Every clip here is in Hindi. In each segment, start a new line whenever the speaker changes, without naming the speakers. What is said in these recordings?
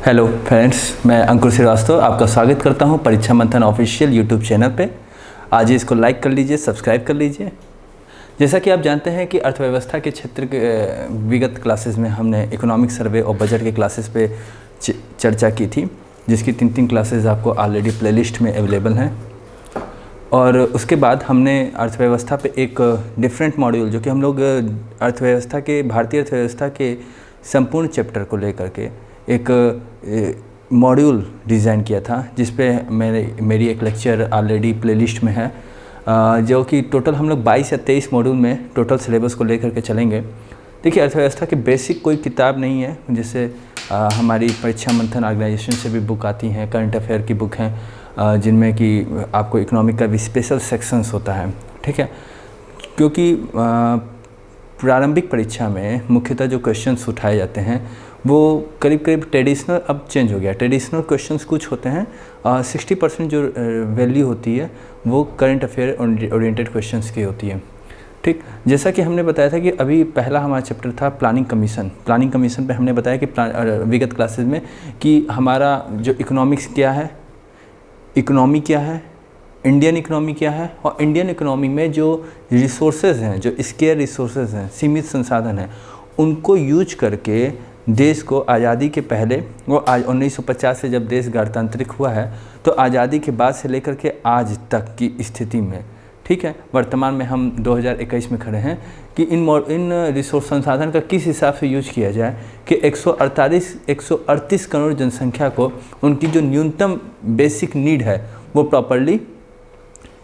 हेलो फ्रेंड्स, मैं अंकुर श्रीवास्तव आपका स्वागत करता हूं परीक्षा मंथन ऑफिशियल यूट्यूब चैनल पे। आज इसको लाइक कर लीजिए, सब्सक्राइब कर लीजिए। जैसा कि आप जानते हैं कि अर्थव्यवस्था के क्षेत्र के विगत क्लासेस में हमने इकोनॉमिक सर्वे और बजट के क्लासेस पे चर्चा की थी, जिसकी तीन क्लासेस आपको ऑलरेडी प्लेलिस्ट में अवेलेबल हैं। और उसके बाद हमने अर्थव्यवस्था पे एक डिफरेंट मॉड्यूल, जो कि हम लोग अर्थव्यवस्था के भारतीय अर्थव्यवस्था के संपूर्ण चैप्टर को लेकर के एक मॉड्यूल डिज़ाइन किया था, जिस पे मेरी एक लेक्चर ऑलरेडी प्लेलिस्ट में है, जो कि टोटल हम लोग 22 या 23 मॉड्यूल में टोटल सिलेबस को लेकर के चलेंगे। देखिए, अर्थव्यवस्था की बेसिक कोई किताब नहीं है, जैसे हमारी परीक्षा मंथन ऑर्गेनाइजेशन से भी बुक आती हैं, करंट अफेयर की बुक हैं, जिनमें कि आपको इकोनॉमिक का भी स्पेशल सेक्शंस होता है, ठीक है। क्योंकि प्रारंभिक परीक्षा में मुख्यतः जो क्वेश्चंस उठाए जाते हैं वो करीब ट्रेडिशनल, अब चेंज हो गया। ट्रेडिशनल क्वेश्चंस कुछ होते हैं, 60% जो वैल्यू होती है वो करंट अफेयर ओरिएंटेड क्वेश्चंस की होती है, ठीक। जैसा कि हमने बताया था कि अभी पहला हमारा चैप्टर था प्लानिंग कमीशन पे हमने बताया कि विगत क्लासेस में कि हमारा जो इकोनॉमिक्स क्या है, इकोनॉमी क्या है, इंडियन इकोनॉमी क्या है, और इंडियन इकोनॉमी में जो रिसोर्सेज हैं, जो स्केयर रिसोर्सेज हैं, सीमित संसाधन हैं, उनको यूज करके देश को आज़ादी के पहले, वो आज 1950 से जब देश गणतांत्रिक हुआ है, तो आज़ादी के बाद से लेकर के आज तक की स्थिति में, ठीक है, वर्तमान में हम 2021 में खड़े हैं कि इन रिसोर्स संसाधन का किस हिसाब से यूज किया जाए कि 138 करोड़ जनसंख्या को उनकी जो न्यूनतम बेसिक नीड है वो प्रॉपरली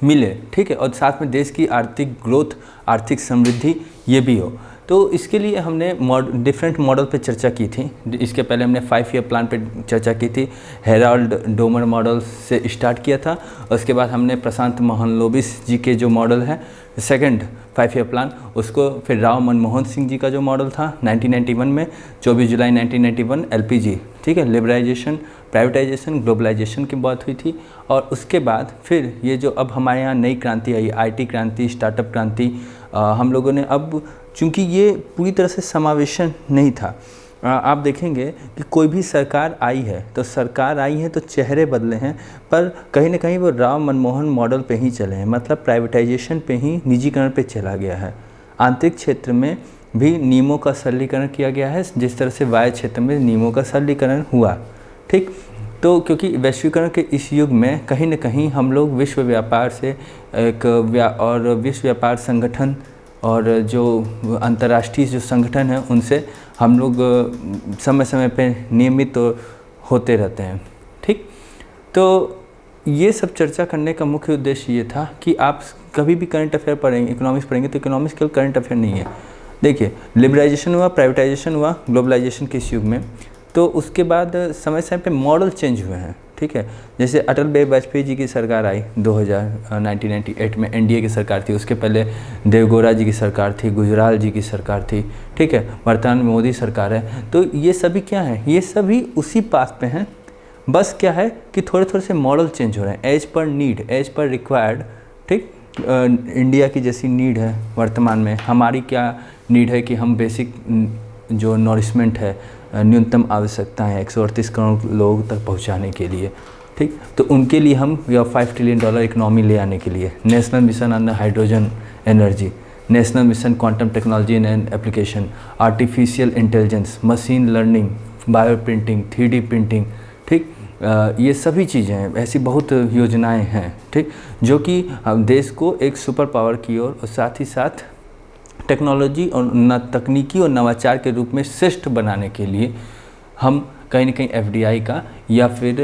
मिले, ठीक है, और साथ में देश की आर्थिक ग्रोथ, आर्थिक समृद्धि ये भी हो। तो इसके लिए हमने डिफरेंट मॉडल पे चर्चा की थी। इसके पहले हमने 5 ईयर प्लान पे चर्चा की थी, हेराल्ड डोमर मॉडल से स्टार्ट किया था। उसके बाद हमने प्रशांत महलनोबिस जी के जो मॉडल है सेकंड 5 ईयर प्लान, उसको फिर राव मनमोहन सिंह जी का जो मॉडल था 1991 में, 24 जुलाई 1991 LPG, ठीक है, लिबरलाइजेशन, प्राइवेटाइजेशन, ग्लोबलाइजेशन की बात हुई थी। और उसके बाद फिर ये जो अब हमारे यहाँ नई क्रांति आई, IT क्रांति, स्टार्टअप क्रांति, हम लोगों ने अब, चूँकि ये पूरी तरह से समावेशन नहीं था, आप देखेंगे कि कोई भी सरकार आई है तो चेहरे बदले हैं, पर कहीं ना कहीं वो राव मनमोहन मॉडल पे ही चले हैं, मतलब प्राइवेटाइजेशन पे ही, निजीकरण पे चला गया है। आंतरिक क्षेत्र में भी नियमों का सरलीकरण किया गया है, जिस तरह से बाह्य क्षेत्र में नियमों का सरलीकरण हुआ, ठीक। तो क्योंकि वैश्वीकरण के इस युग में कहीं ना कहीं हम लोग विश्व व्यापार से विश्व व्यापार संगठन और जो अंतर्राष्ट्रीय जो संगठन हैं उनसे हम लोग समय समय पे नियमित होते रहते हैं, ठीक। तो ये सब चर्चा करने का मुख्य उद्देश्य ये था कि आप कभी भी करंट अफेयर पढ़ेंगे, इकोनॉमिक्स पढ़ेंगे, तो इकोनॉमिक्स केवल करंट अफेयर नहीं है। देखिए, लिबरलाइजेशन हुआ, प्राइवेटाइजेशन हुआ, ग्लोबलाइजेशन के इस युग में, तो उसके बाद समय समय पे मॉडल चेंज हुए हैं, ठीक है। जैसे अटल बिहारी वाजपेयी जी की सरकार आई 1998 में, NDA की सरकार थी। उसके पहले देवगौड़ा जी की सरकार थी, गुजराल जी की सरकार थी, ठीक है। वर्तमान में मोदी सरकार है। तो ये सभी क्या है, ये सभी उसी पाथ पे हैं, बस क्या है कि थोड़े से मॉडल चेंज हो रहे हैं, as per need, as per required, ठीक। इंडिया की जैसी नीड है वर्तमान में, हमारी क्या नीड है कि हम बेसिक जो नॉरिशमेंट है, न्यूनतम आवश्यकताएं 138 करोड़ लोगों तक पहुंचाने के लिए, ठीक। तो उनके लिए हम $5 ट्रिलियन इकोनॉमी ले आने के लिए national mission on hydrogen energy, national mission quantum technology and application, artificial intelligence, machine learning, bio printing, 3D printing, ठीक, ये सभी चीज़ें हैं, ऐसी बहुत योजनाएं हैं, ठीक, जो कि देश को एक सुपर पावर की ओर और साथ ही साथ टेक्नोलॉजी और तकनीकी और नवाचार के रूप में श्रेष्ठ बनाने के लिए हम कहीं ना कहीं FDI का या फिर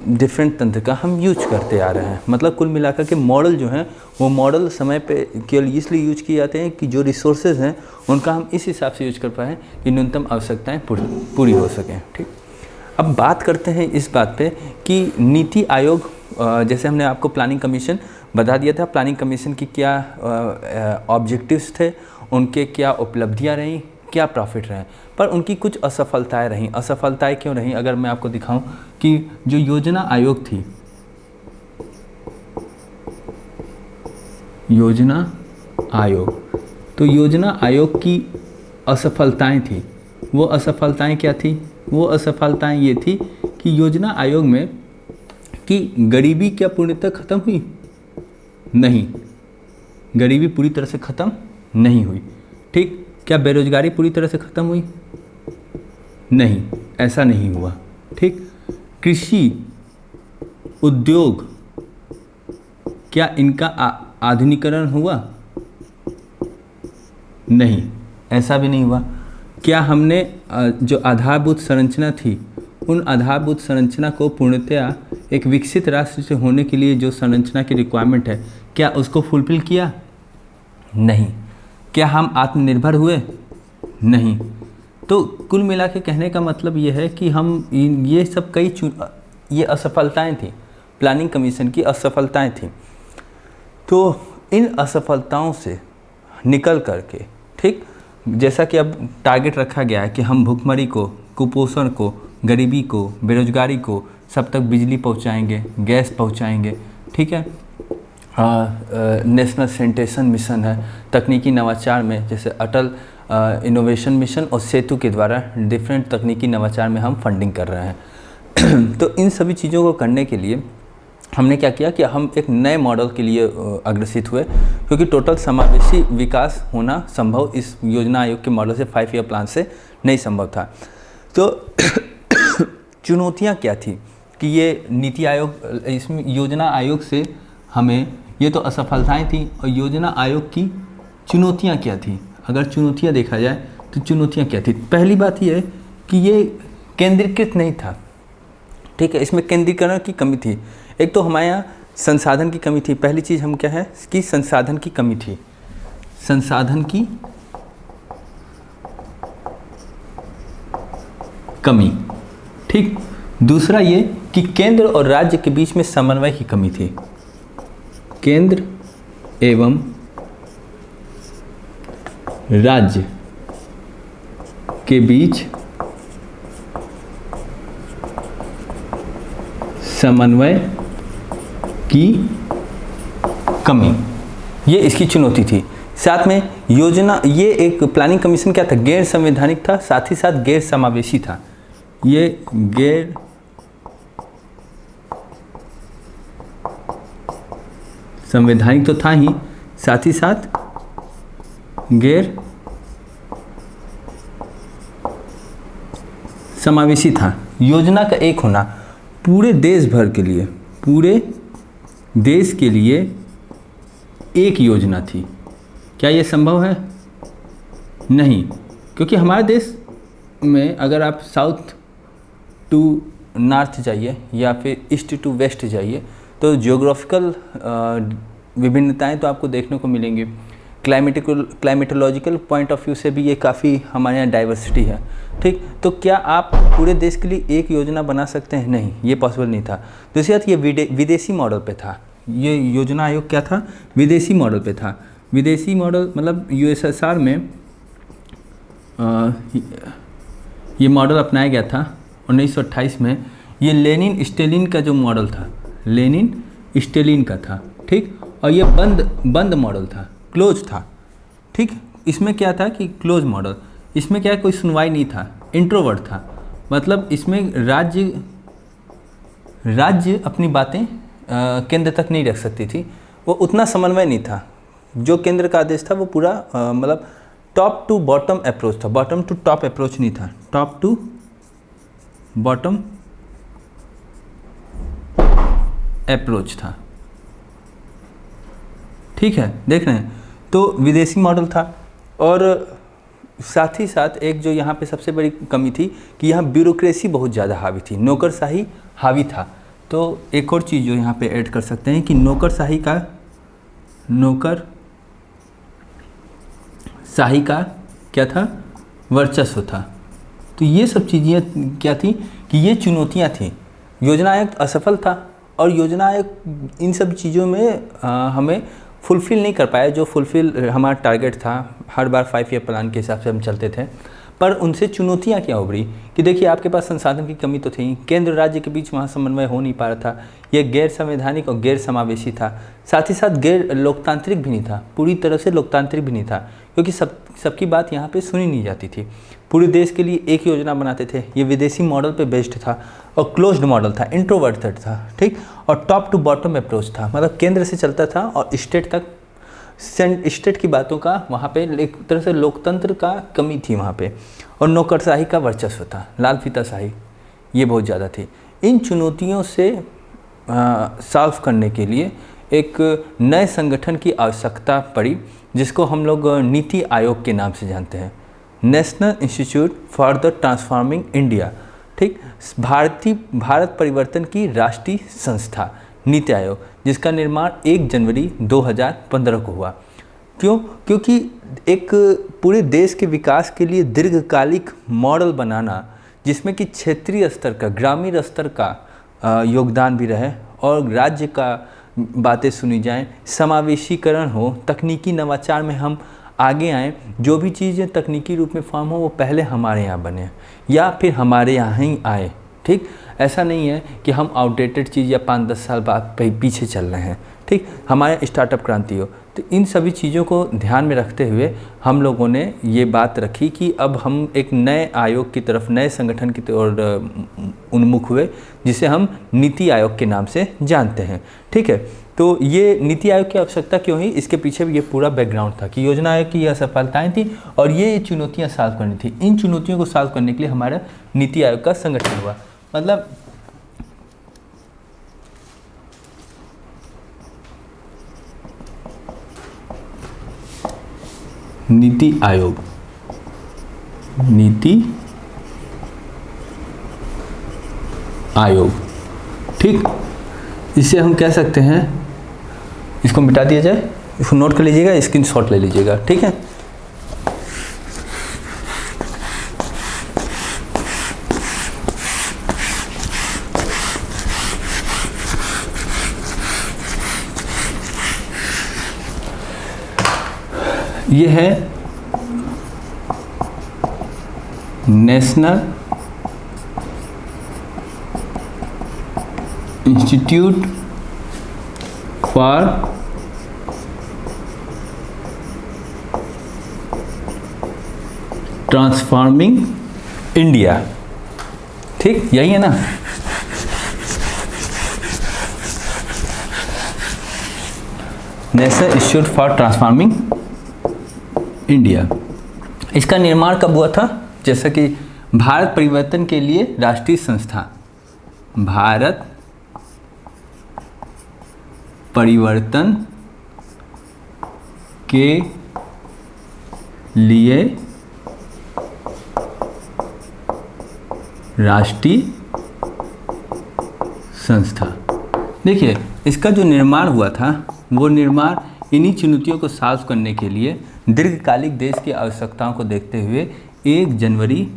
डिफरेंट तंत्र का हम यूज करते आ रहे हैं। मतलब कुल मिलाकर के मॉडल जो हैं वो मॉडल समय पे केवल इसलिए यूज किए जाते हैं कि जो रिसोर्सेज हैं उनका हम इस हिसाब से यूज कर पाएँ कि न्यूनतम आवश्यकताएँ पूरी हो सकें, ठीक। अब बात करते हैं इस बात पे कि नीति आयोग, जैसे हमने आपको प्लानिंग कमीशन बता दिया था, प्लानिंग कमीशन की क्या ऑब्जेक्टिव्स थे, उनके क्या उपलब्धियां रहीं, क्या प्रॉफिट रहे, पर उनकी कुछ असफलताएं रहीं। असफलताएं क्यों रहीं, अगर मैं आपको दिखाऊं कि जो योजना आयोग थी, योजना आयोग, तो योजना आयोग की असफलताएं थी, वो असफलताएं क्या थी वो असफलताएं ये थी कि योजना आयोग में कि गरीबी क्या पूर्णतः खत्म हुई? नहीं, गरीबी पूरी तरह से खत्म नहीं हुई। ठीक, क्या बेरोजगारी पूरी तरह से खत्म हुई? नहीं, ऐसा नहीं हुआ। ठीक, कृषि उद्योग क्या इनका आधुनिकीकरण हुआ? नहीं, ऐसा भी नहीं हुआ। क्या हमने जो आधारभूत संरचना थी, उन आधारभूत संरचना को पूर्णतया एक विकसित राष्ट्र से होने के लिए जो संरचना की रिक्वायरमेंट है, क्या उसको फुलफिल किया? नहीं। क्या हम आत्मनिर्भर हुए? नहीं। तो कुल मिला के कहने का मतलब ये है कि हम ये सब ये असफलताएं थी, प्लानिंग कमीशन की असफलताएं थी। तो इन असफलताओं से निकल करके, ठीक, जैसा कि अब टारगेट रखा गया है कि हम भूखमरी को, कुपोषण को, गरीबी को, बेरोजगारी को, सब तक बिजली पहुंचाएंगे, गैस पहुंचाएंगे। ठीक है, नेशनल सैनिटेशन मिशन है, तकनीकी नवाचार में जैसे अटल इनोवेशन मिशन और सेतु के द्वारा डिफरेंट तकनीकी नवाचार में हम फंडिंग कर रहे हैं। तो इन सभी चीज़ों को करने के लिए हमने क्या किया कि हम एक नए मॉडल के लिए अग्रसित हुए, क्योंकि टोटल समावेशी विकास होना संभव इस योजना आयोग के मॉडल से 5 ईयर प्लान से नहीं संभव था। तो चुनौतियाँ क्या थी कि ये नीति आयोग, इसमें योजना आयोग से हमें, ये तो असफलताएं थी, और योजना आयोग की चुनौतियाँ क्या थी? अगर चुनौतियाँ देखा जाए तो चुनौतियाँ क्या थी? पहली बात ये है कि ये केंद्रीकृत नहीं था। ठीक है, इसमें केंद्रीकरण की कमी थी। एक तो हमारे यहाँ संसाधन की कमी थी। पहली चीज़ हम क्या है कि संसाधन की कमी थी, संसाधन की कमी। ठीक, दूसरा ये कि केंद्र और राज्य के बीच में समन्वय की कमी थी। केंद्र एवं राज्य के बीच समन्वय की कमी, ये इसकी चुनौती थी। साथ में योजना, ये एक प्लानिंग कमीशन क्या था? गैर संवैधानिक था, साथ ही साथ गैर समावेशी था। ये गैर संवैधानिक तो था ही, साथ ही साथ गैर समावेशी था। योजना का एक होना पूरे देश भर के लिए, पूरे देश के लिए एक योजना थी। क्या ये संभव है? नहीं, क्योंकि हमारे देश में अगर आप साउथ टू नॉर्थ जाइए या फिर ईस्ट टू वेस्ट जाइए तो जियोग्राफिकल विभिन्नताएं तो आपको देखने को मिलेंगी। क्लाइमेटोलॉजिकल पॉइंट ऑफ व्यू से भी ये काफ़ी हमारे यहाँ डाइवर्सिटी है। ठीक, तो क्या आप पूरे देश के लिए एक योजना बना सकते हैं? नहीं, ये पॉसिबल नहीं था। दूसरी बात, ये विदेशी मॉडल पे था। ये योजना आयोग क्या था? विदेशी मॉडल पे था। विदेशी मॉडल मतलब यूएसएसआर में ये मॉडल अपनाया गया था 1928 में। ये लेनिन स्टेलिन का जो मॉडल था, लेनिन स्टेलिन का था। ठीक, और ये बंद मॉडल था, क्लोज था। ठीक, इसमें क्या था कि क्लोज मॉडल, इसमें क्या कोई सुनवाई नहीं था, इंट्रोवर्ट था। मतलब इसमें राज्य अपनी बातें केंद्र तक नहीं रख सकती थी। वो उतना समन्वय नहीं था। जो केंद्र का आदेश था वो पूरा मतलब टॉप टू बॉटम अप्रोच था, बॉटम टू टॉप अप्रोच नहीं था, टॉप टू बॉटम अप्रोच था। ठीक है, देख रहे हैं। तो विदेशी मॉडल था। और साथ ही साथ एक जो यहाँ पे सबसे बड़ी कमी थी कि यहाँ ब्यूरोक्रेसी बहुत ज़्यादा हावी थी, नौकरशाही हावी था। तो एक और चीज़ जो यहाँ पे ऐड कर सकते हैं कि नौकरशाही का क्या था? वर्चस्व था। तो ये सब चीज़ें क्या थी कि ये चुनौतियाँ थी। योजना आयोग असफल था और योजना आयोग इन सब चीज़ों में हमें फुलफ़िल नहीं कर पाया, जो फुलफ़िल हमारा टारगेट था। हर बार 5 ईयर प्लान के हिसाब से हम चलते थे, पर उनसे चुनौतियाँ क्या उभरी कि देखिए आपके पास संसाधन की कमी तो थी, केंद्र राज्य के बीच वहाँ समन्वय हो नहीं पा रहा था, ये गैर संवैधानिक और गैर समावेशी था, साथ ही साथ गैर लोकतांत्रिक भी नहीं था, पूरी तरह से लोकतांत्रिक भी नहीं था, क्योंकि सबकी बात यहाँ पे सुनी नहीं जाती थी। पूरे देश के लिए एक योजना बनाते थे। ये विदेशी मॉडल पे बेस्ड था और क्लोज्ड मॉडल था, इंट्रोवर्टेड था, ठीक, और टॉप टू बॉटम अप्रोच था, मतलब केंद्र से चलता था और स्टेट तक, स्टेट की बातों का वहाँ पे एक तरह से लोकतंत्र का कमी थी वहाँ पे, और नौकरशाही का वर्चस्व था, लाल फीताशाही ये बहुत ज़्यादा थी। इन चुनौतियों से सॉल्व करने के लिए एक नए संगठन की आवश्यकता पड़ी, जिसको हम लोग नीति आयोग के नाम से जानते हैं, national institute for the transforming India, ठीक, भारत परिवर्तन की राष्ट्रीय संस्था नीति आयोग, जिसका निर्माण 1 जनवरी 2015 को हुआ। क्यों? क्योंकि एक पूरे देश के विकास के लिए दीर्घकालिक मॉडल बनाना, जिसमें कि क्षेत्रीय स्तर का, ग्रामीण स्तर का योगदान भी रहे और राज्य का बातें सुनी जाएं, समावेशीकरण हो, तकनीकी नवाचार में हम आगे आएँ, जो भी चीज़ें तकनीकी रूप में फॉर्म हो वो पहले हमारे यहाँ बने या फिर हमारे यहाँ ही आए, ठीक। ऐसा नहीं है कि हम आउटडेटेड चीज़ या 5-10 साल बाद पीछे चल रहे हैं, ठीक, हमारे स्टार्टअप क्रांति हो। तो इन सभी चीज़ों को ध्यान में रखते हुए हम लोगों ने ये बात रखी कि अब हम एक नए आयोग की तरफ, नए संगठन की ओर उन्मुख हुए, जिसे हम नीति आयोग के नाम से जानते हैं, ठीक है। तो ये नीति आयोग की आवश्यकता क्यों हुई, इसके पीछे भी ये पूरा बैकग्राउंड था कि योजना आयोग की यह सफलताएं थी और ये चुनौतियाँ सॉल्व करनी थी। इन चुनौतियों को सॉल्व करने के लिए हमारा नीति आयोग का संगठन हुआ। मतलब नीति आयोग, नीति आयोग, ठीक, इसे हम कह सकते हैं, इसको मिटा दिया जाए, इसको नोट कर लीजिएगा, स्क्रीनशॉट ले लीजिएगा, ठीक है। ये है national institute for transforming India, ठीक, यही है ना। National institute for transforming India, इसका निर्माण कब हुआ था? जैसा कि भारत परिवर्तन के लिए राष्ट्रीय संस्था, भारत परिवर्तन के लिए राष्ट्रीय संस्था। देखिए, इसका जो निर्माण हुआ था वो निर्माण इन्हीं चुनौतियों को सॉल्व करने के लिए दीर्घकालिक देश की आवश्यकताओं को देखते हुए 1 जनवरी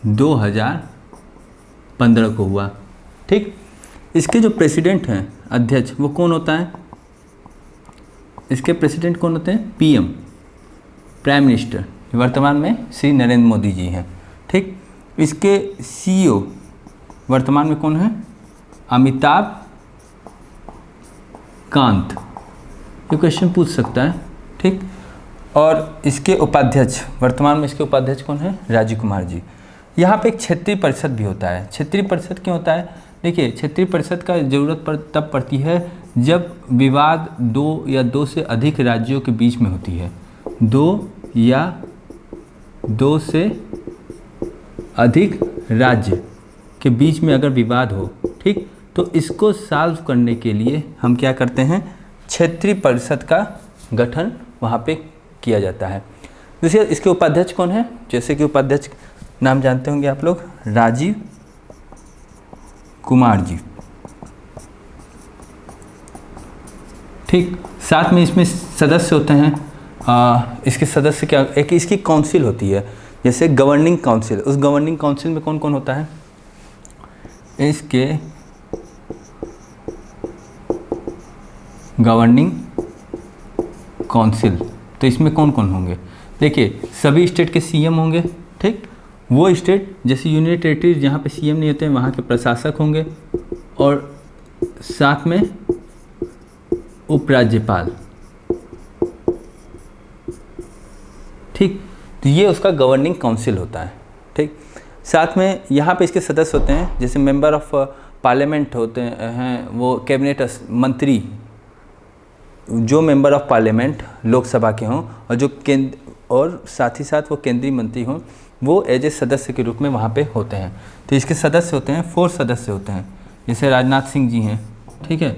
2015 को हुआ, ठीक। इसके जो प्रेसिडेंट हैं, अध्यक्ष, वो कौन होता है? इसके प्रेसिडेंट कौन होते हैं? पीएम, प्राइम मिनिस्टर, वर्तमान में श्री नरेंद्र मोदी जी हैं, ठीक। इसके सीईओ वर्तमान में कौन है? अमिताभ कांत, ये क्वेश्चन पूछ सकता है, ठीक। और इसके उपाध्यक्ष, वर्तमान में इसके उपाध्यक्ष कौन है? राजीव कुमार जी। यहाँ पे एक क्षेत्रीय परिषद भी होता है। क्षेत्रीय परिषद क्यों होता है? देखिए, क्षेत्रीय परिषद का ज़रूरत तब पड़ती है जब विवाद 2 या 2 से अधिक राज्यों के बीच में होती है। 2 या 2 से अधिक राज्य के बीच में अगर विवाद हो, ठीक, तो इसको सॉल्व करने के लिए हम क्या करते हैं? क्षेत्रीय परिषद का गठन वहाँ पे किया जाता है। दूसरे, इसके उपाध्यक्ष कौन है? जैसे कि उपाध्यक्ष नाम जानते होंगे आप लोग, राजीव कुमार जी, ठीक। साथ में इसमें सदस्य होते हैं, इसके सदस्य क्या, एक इसकी काउंसिल होती है, जैसे गवर्निंग काउंसिल। उस गवर्निंग काउंसिल में कौन कौन होता है? इसके गवर्निंग काउंसिल, तो इसमें कौन कौन होंगे? देखिए, सभी स्टेट के सीएम होंगे, ठीक। वो स्टेट जैसे यूनियन टेरिटरी जहाँ पे सीएम नहीं होते हैं वहाँ के प्रशासक होंगे, और साथ में उपराज्यपाल, ठीक। तो ये उसका गवर्निंग काउंसिल होता है। ठीक। साथ में यहाँ पे इसके सदस्य होते हैं, जैसे मेंबर ऑफ पार्लियामेंट होते हैं, वो कैबिनेट मंत्री, जो मेंबर ऑफ पार्लियामेंट लोकसभा के हों और जो केंद्र, और साथ ही साथ वो केंद्रीय मंत्री हों, वो एज ए सदस्य के रूप में वहाँ पे होते हैं। तो इसके सदस्य होते हैं, 4 सदस्य होते हैं, जैसे राजनाथ सिंह जी हैं, ठीक है,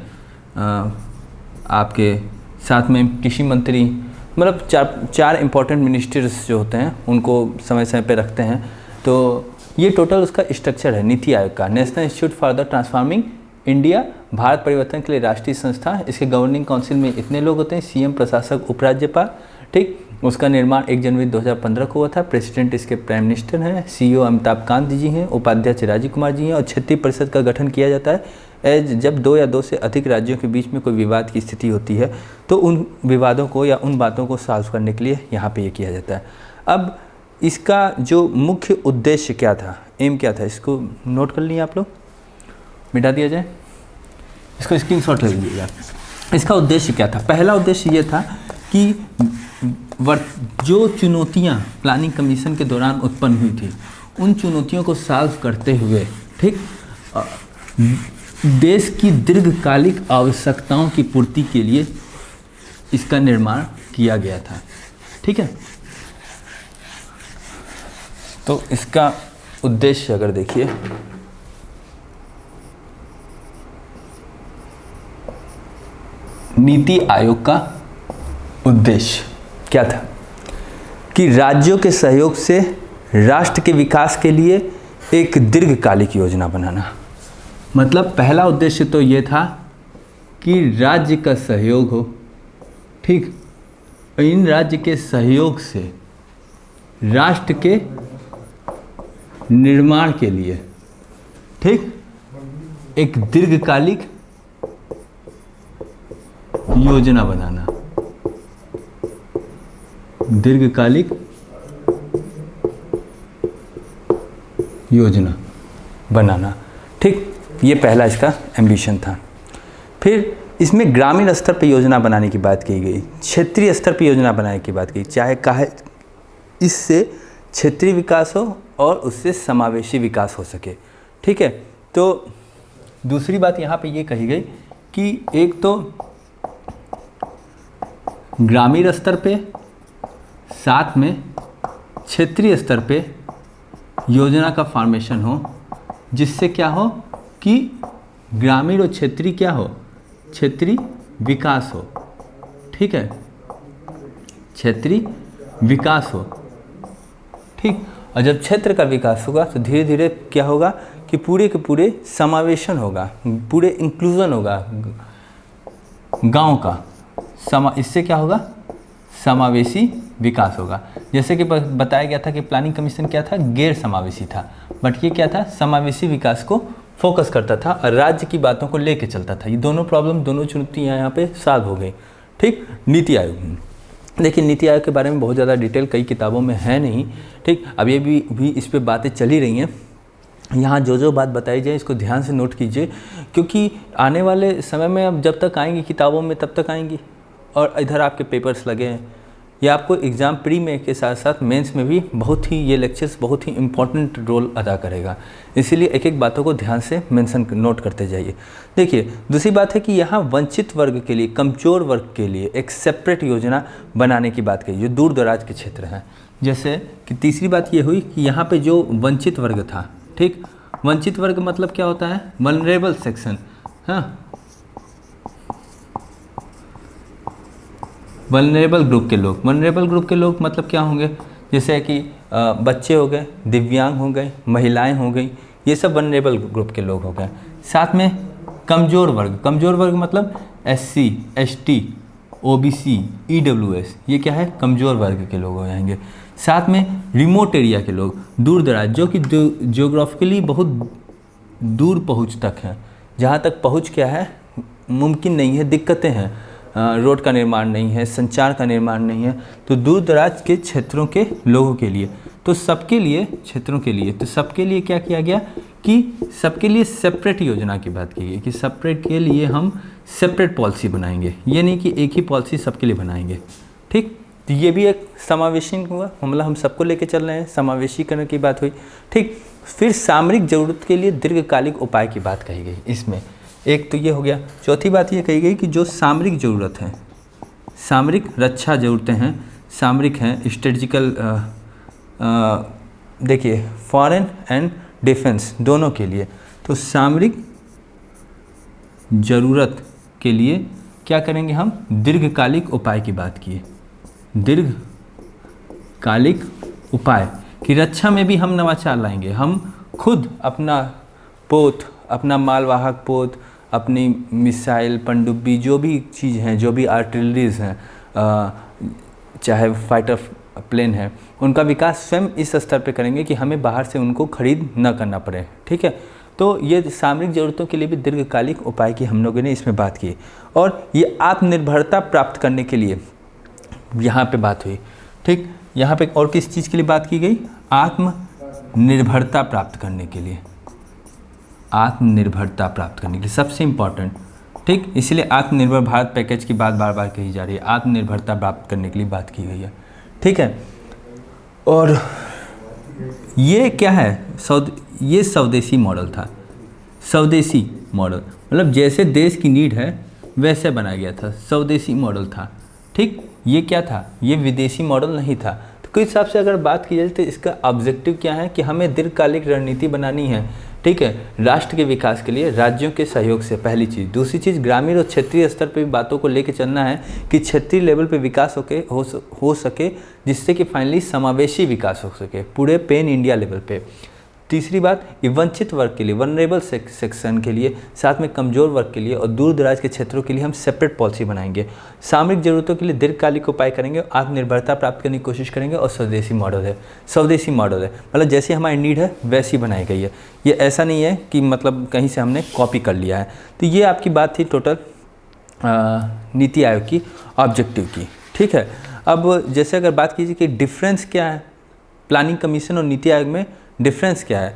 आपके साथ में कृषि मंत्री, मतलब चार इंपॉर्टेंट मिनिस्टर्स जो होते हैं उनको समय समय पे रखते हैं। तो ये टोटल उसका स्ट्रक्चर है नीति आयोग का। National institute for the transforming India, Bharat परिवर्तन के लिए राष्ट्रीय संस्था। इसके गवर्निंग काउंसिल में इतने लोग होते हैं, सीएम, प्रशासक, उपराज्यपाल। ठीक। उसका निर्माण 1 जनवरी 2015 को हुआ था। प्रेसिडेंट इसके प्राइम मिनिस्टर हैं, सीईओ अमिताभ कांत जी हैं, उपाध्यक्ष राजीव कुमार जी हैं, और क्षेत्रीय परिषद का गठन किया जाता है जब 2 या 2 से अधिक राज्यों के बीच में कोई विवाद की स्थिति होती है, तो उन विवादों को या उन बातों को सॉल्व करने के लिए यहाँ पे ये किया जाता है। अब इसका जो मुख्य उद्देश्य क्या था, एम क्या था, इसको नोट कर लिए आप लोग, मिटा दिया जाए, इसको स्क्रीनशॉट ले लीजिएगा। इसका उद्देश्य क्या था? पहला उद्देश्य ये था कि जो चुनौतियाँ प्लानिंग कमीशन के दौरान उत्पन्न हुई थी, उन चुनौतियों को सॉल्व करते हुए, ठीक, देश की दीर्घकालिक आवश्यकताओं की पूर्ति के लिए इसका निर्माण किया गया था। ठीक है। तो इसका उद्देश्य अगर देखिए, नीति आयोग का उद्देश्य क्या था कि राज्यों के सहयोग से राष्ट्र के विकास के लिए एक दीर्घकालिक योजना बनाना। मतलब पहला उद्देश्य तो ये था कि राज्य का सहयोग हो, ठीक, इन राज्य के सहयोग से राष्ट्र के निर्माण के लिए, ठीक, एक दीर्घकालिक योजना बनाना, दीर्घकालिक योजना बनाना। ठीक, ये पहला इसका एम्बिशन था। फिर इसमें ग्रामीण स्तर पर योजना बनाने की बात की गई, क्षेत्रीय स्तर पर योजना बनाने की बात की, चाहे कहे इससे क्षेत्रीय विकास हो और उससे समावेशी विकास हो सके। ठीक है। तो दूसरी बात यहाँ पे ये कही गई कि एक तो ग्रामीण स्तर पे, साथ में क्षेत्रीय स्तर पे योजना का फॉर्मेशन हो, जिससे क्या हो कि ग्रामीण और क्षेत्रीय क्या हो, क्षेत्रीय विकास हो। ठीक है, क्षेत्रीय विकास हो। ठीक। और जब क्षेत्र का विकास होगा तो धीरे धीरे क्या होगा कि पूरे के पूरे समावेशन होगा, पूरे इंक्लूजन होगा गांव का। इससे क्या होगा, समावेशी विकास होगा। जैसे कि बताया गया था कि प्लानिंग कमीशन क्या था, गैर समावेशी था, बट ये क्या था, समावेशी विकास को फोकस करता था और राज्य की बातों को लेके चलता था। ये दोनों प्रॉब्लम, दोनों चुनौतियाँ यहाँ पे सॉल्व हो गई। ठीक। नीति आयोग, लेकिन नीति आयोग के बारे में बहुत ज़्यादा डिटेल कई किताबों में है नहीं। ठीक। अब ये भी इस पे बातें चली रही हैं। यहाँ जो बात बताई जाए इसको ध्यान से नोट कीजिए, क्योंकि आने वाले समय में अब जब तक आएंगी किताबों में तब तक आएंगी, और इधर आपके पेपर्स लगे हैं, या आपको एग्ज़ाम प्री में के साथ साथ मेंस में भी बहुत ही ये लेक्चर्स बहुत ही इम्पोर्टेंट रोल अदा करेगा। इसीलिए एक एक बातों को ध्यान से मेंशन नोट करते जाइए। देखिए, दूसरी बात है कि यहाँ वंचित वर्ग के लिए, कमज़ोर वर्ग के लिए एक सेपरेट योजना बनाने की बात कही, जो दूर दराज के क्षेत्र हैं। जैसे कि तीसरी बात ये हुई कि यहाँ पे जो वंचित वर्ग था, ठीक, वंचित वर्ग मतलब क्या होता है, वल्नरेबल सेक्शन। हाँ, वल्नरेबल ग्रुप के लोग। वल्नरेबल ग्रुप के लोग मतलब क्या होंगे, जैसे कि बच्चे हो गए, दिव्यांग हो गए, महिलाएं हो गई, ये सब वल्नरेबल ग्रुप के लोग हो गए। साथ में कमज़ोर वर्ग, कमज़ोर वर्ग मतलब SC, ST, OBC, EWS, ये क्या है, कमज़ोर वर्ग के लोग हो जाएंगे। साथ में रिमोट एरिया के लोग, दूर दराज, जो कि जियोग्राफिकली बहुत दूर पहुँच तक हैं, जहाँ तक पहुँच क्या है मुमकिन नहीं है, दिक्कतें हैं, रोड का निर्माण नहीं है, संचार का निर्माण नहीं है, तो दूर दराज के क्षेत्रों के लोगों के लिए, तो सबके लिए, क्षेत्रों के लिए, तो सबके लिए क्या किया गया कि सबके लिए सेपरेट योजना की बात की गई कि सेपरेट के लिए हम सेपरेट पॉलिसी बनाएंगे। ये नहीं कि एक ही पॉलिसी सबके लिए बनाएंगे। ठीक। तो ये भी एक समावेशी हुआ, मतलब हम सबको लेके चल रहे हैं, समावेशीकरण की बात हुई। ठीक, फिर सामरिक जरूरत के लिए दीर्घकालिक उपाय की बात कही गई इसमें, एक तो ये हो गया। चौथी बात ये कही गई कि जो सामरिक ज़रूरत है, सामरिक रक्षा ज़रूरतें हैं, सामरिक हैं स्ट्रेटजिकल, देखिए फॉरेन एंड डिफेंस दोनों के लिए, तो सामरिक ज़रूरत के लिए क्या करेंगे हम, दीर्घकालिक उपाय की बात किए। दीर्घकालिक उपाय की रक्षा में भी हम नवाचार लाएंगे, हम खुद अपना पोत, अपना मालवाहक पोत, अपनी मिसाइल, पनडुब्बी, जो भी चीज़ हैं, जो भी आर्टिलरीज हैं, चाहे फाइटर प्लेन है, उनका विकास स्वयं इस स्तर पे करेंगे कि हमें बाहर से उनको खरीद न करना पड़े। ठीक है, तो ये सामरिक ज़रूरतों के लिए भी दीर्घकालिक उपाय की हम लोगों ने इसमें बात की। और ये आत्मनिर्भरता प्राप्त करने के लिए यहाँ पे बात हुई। ठीक, यहाँ पे और किस चीज़ के लिए बात की गई, आत्मनिर्भरता प्राप्त करने के लिए, आत्मनिर्भरता प्राप्त करने के लिए सबसे इम्पॉर्टेंट। ठीक, इसलिए आत्मनिर्भर भारत पैकेज की बात बार बार कही जा रही है, आत्मनिर्भरता प्राप्त करने के लिए बात की गई है। ठीक है, और ये क्या है, ये स्वदेशी मॉडल था। स्वदेशी मॉडल मतलब जैसे देश की नीड है वैसे बनाया गया था, स्वदेशी मॉडल था। ठीक, ये क्या था, ये विदेशी मॉडल नहीं था। तो कुछ हिसाब से अगर बात की जाए तो इसका ऑब्जेक्टिव क्या है कि हमें दीर्घकालिक रणनीति बनानी है। ठीक है, राष्ट्र के विकास के लिए राज्यों के सहयोग से, पहली चीज़। दूसरी चीज़, ग्रामीण और क्षेत्रीय स्तर पर भी बातों को लेकर चलना है कि क्षेत्रीय लेवल पे विकास हो सके, जिससे कि फाइनली समावेशी विकास हो सके पूरे पैन इंडिया लेवल पे। तीसरी बात, ये वंचित वर्ग के लिए, वनरेबल सेक्शन के लिए, साथ में कमज़ोर वर्ग के लिए और दूर दराज के क्षेत्रों के लिए हम सेपरेट पॉलिसी बनाएंगे। सामरिक जरूरतों के लिए दीर्घकालिक उपाय करेंगे, आत्मनिर्भरता प्राप्त करने की कोशिश करेंगे, और स्वदेशी मॉडल है, स्वदेशी मॉडल है मतलब जैसी हमारी नीड है वैसी बनाई गई है। ये ऐसा नहीं है कि मतलब कहीं से हमने कॉपी कर लिया है। तो ये आपकी बात थी टोटल नीति आयोग की ऑब्जेक्टिव की। ठीक है, अब जैसे अगर बात कीजिए कि डिफरेंस क्या है प्लानिंग कमीशन और नीति आयोग में, डिफरेंस क्या है,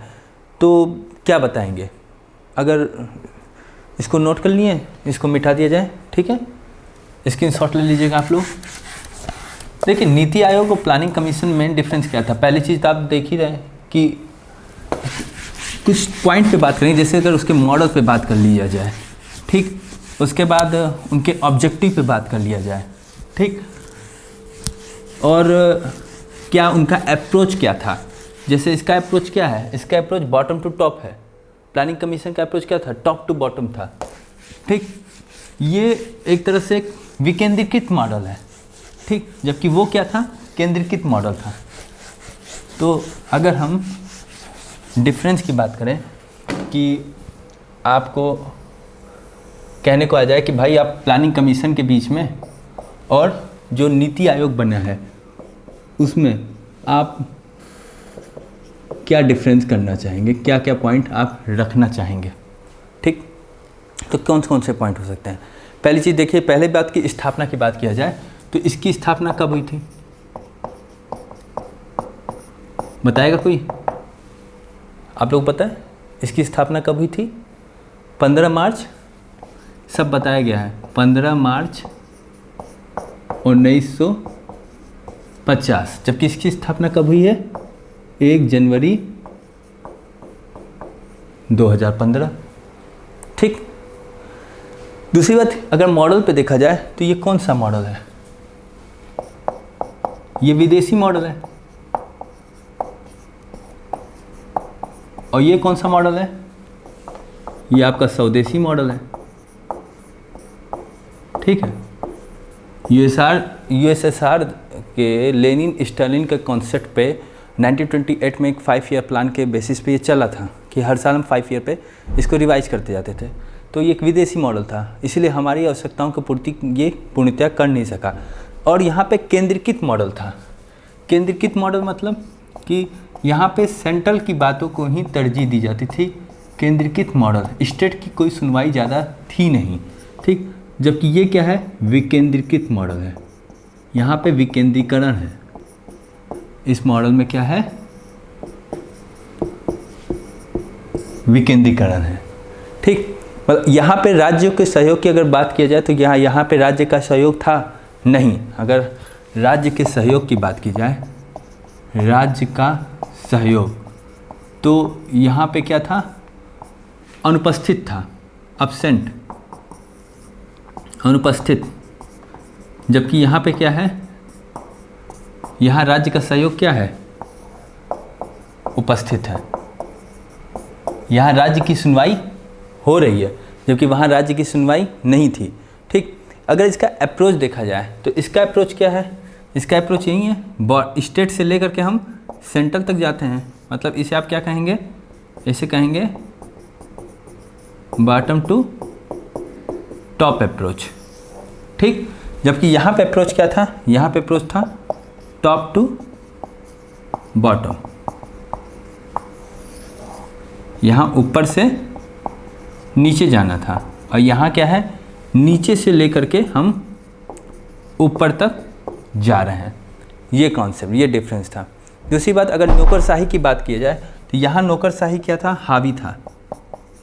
तो क्या बताएंगे। अगर इसको नोट कर लिए, इसको मिटा दिया जाए। ठीक है, स्क्रीनशॉट ले लीजिएगा आप लोग। देखिए, नीति आयोग और प्लानिंग कमीशन में डिफरेंस क्या था। पहली चीज़ तो आप देख ही रहे हैं कि कुछ पॉइंट पे बात करेंगे, जैसे अगर उसके मॉडल पे बात कर लिया जाए। ठीक, उसके बाद उनके ऑब्जेक्टिव पे बात कर लिया जाए। ठीक, और क्या उनका अप्रोच क्या था। जैसे इसका अप्रोच क्या है, इसका अप्रोच बॉटम टू टॉप है। प्लानिंग कमीशन का अप्रोच क्या था, टॉप टू बॉटम था। ठीक, ये एक तरह से एक विकेंद्रीकृत मॉडल है। ठीक, जबकि वो क्या था, केंद्रीकृत मॉडल था। तो अगर हम डिफरेंस की बात करें कि आपको कहने को आ जाए कि भाई आप प्लानिंग कमीशन के बीच में और जो नीति आयोग बना है उसमें आप क्या डिफरेंस करना चाहेंगे, क्या क्या पॉइंट आप रखना चाहेंगे। ठीक, तो कौन से पॉइंट हो सकते हैं। पहली चीज़ देखिए, पहले बात की स्थापना की बात किया जाए तो इसकी स्थापना कब हुई थी, बताएगा कोई, आप लोग पता है इसकी स्थापना कब हुई थी। 15 मार्च, सब बताया गया है, 15 मार्च 1950। जबकि इसकी स्थापना कब हुई है, 1 जनवरी 2015। ठीक, दूसरी बात, अगर मॉडल पे देखा जाए तो ये कौन सा मॉडल है, ये विदेशी मॉडल है। और ये कौन सा मॉडल है, ये आपका स्वदेशी मॉडल है। ठीक है, यूएसएसआर के लेनिन स्टालिन के कॉन्सेप्ट पे 1928 में एक 5 ईयर प्लान के बेसिस पे ये चला था कि हर साल हम 5 ईयर पे इसको रिवाइज करते जाते थे। तो ये एक विदेशी मॉडल था, इसलिए हमारी आवश्यकताओं की पूर्ति ये पूर्णतया कर नहीं सका। और यहाँ पे केंद्रीकृत मॉडल था। केंद्रीकृत मॉडल मतलब कि यहाँ पे सेंट्रल की बातों को ही तरजीह दी जाती थी। केंद्रीकृत मॉडल, स्टेट की कोई सुनवाई ज़्यादा थी नहीं। ठीक, जबकि ये क्या है, विकेंद्रीकृत मॉडल है। यहाँ पे विकेंद्रीकरण है, इस मॉडल में क्या है, विकेंद्रीकरण है। ठीक, मतलब यहाँ पे राज्यों के सहयोग की अगर बात किया जाए तो यहाँ पे राज्य का सहयोग था नहीं। अगर राज्य के सहयोग की बात की जाए, राज्य का सहयोग, तो यहाँ पे क्या था, अनुपस्थित था, अब्सेंट, अनुपस्थित। जबकि यहाँ पे क्या है, यहाँ राज्य का सहयोग क्या है, उपस्थित है। यहाँ राज्य की सुनवाई हो रही है, जबकि वहाँ राज्य की सुनवाई नहीं थी। ठीक, अगर इसका अप्रोच देखा जाए तो इसका अप्रोच क्या है, इसका अप्रोच यही है, स्टेट से लेकर के हम सेंटर तक जाते हैं। मतलब इसे आप क्या कहेंगे, इसे कहेंगे बॉटम टू टॉप अप्रोच। ठीक, जबकि यहाँ पे अप्रोच क्या था, यहाँ पे अप्रोच था टॉप टू बॉटम। यहाँ ऊपर से नीचे जाना था, और यहाँ क्या है, नीचे से लेकर के हम ऊपर तक जा रहे हैं। ये कॉन्सेप्ट, ये डिफरेंस था। दूसरी बात, अगर नौकरशाही की बात की जाए तो यहाँ नौकरशाही क्या था, हावी था,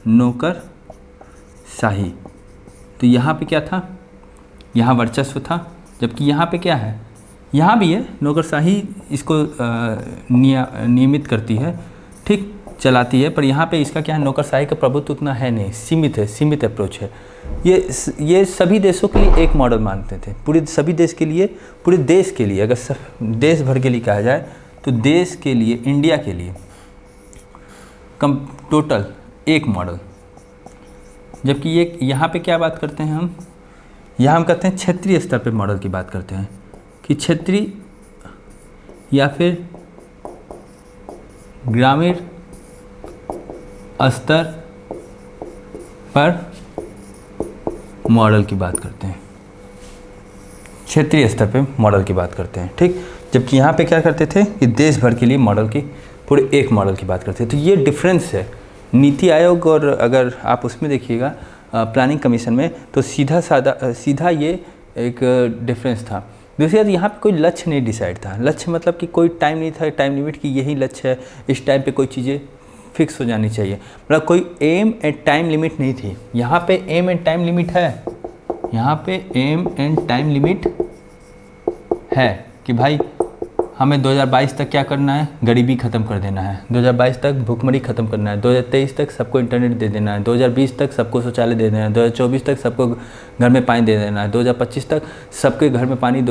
नौकरशाही। तो यहाँ पे क्या था, यहाँ वर्चस्व था। जबकि यहाँ पे क्या है, यहाँ भी है नौकरशाही, इसको नियमित करती है, ठीक, चलाती है। पर यहाँ पे इसका क्या है, नौकरशाही का प्रभुत्व उतना है नहीं, सीमित है, सीमित अप्रोच है। ये सभी देशों के लिए एक मॉडल मानते थे, पूरे सभी देश के लिए, पूरे देश के लिए, अगर देश भर के लिए कहा जाए तो देश के लिए, इंडिया के लिए टोटल एक मॉडल। जबकि ये यहाँ पे क्या बात करते हैं हम, यहाँ हम कहते हैं क्षेत्रीय स्तर पे मॉडल की बात करते हैं, कि क्षेत्रीय या फिर ग्रामीण स्तर पर मॉडल की बात करते हैं, क्षेत्रीय स्तर पे मॉडल की बात करते हैं। ठीक, जबकि यहाँ पे क्या करते थे कि देश भर के लिए मॉडल की, पूरे एक मॉडल की बात करते हैं। तो ये डिफरेंस है नीति आयोग और, अगर आप उसमें देखिएगा प्लानिंग कमीशन में, तो सीधा ये एक डिफरेंस था। दूसरी बात, यहाँ पे कोई लक्ष्य नहीं डिसाइड था। लक्ष्य मतलब कि कोई टाइम नहीं था, टाइम लिमिट की यही लक्ष्य है, इस टाइम पे कोई चीज़ें फिक्स हो जानी चाहिए, मतलब कोई एम एंड टाइम लिमिट नहीं थी। यहाँ पे एम एंड टाइम लिमिट है, यहाँ पे एम एंड टाइम लिमिट है कि भाई हमें 2022 तक क्या करना है, गरीबी ख़त्म कर देना है, 2022 तक भूखमरी ख़त्म करना है, 2023 तक सबको इंटरनेट दे देना है, 2020 तक सबको शौचालय दे देना है, 2024 तक सबको घर में पानी दे देना है, 2025 तक सबके घर में पानी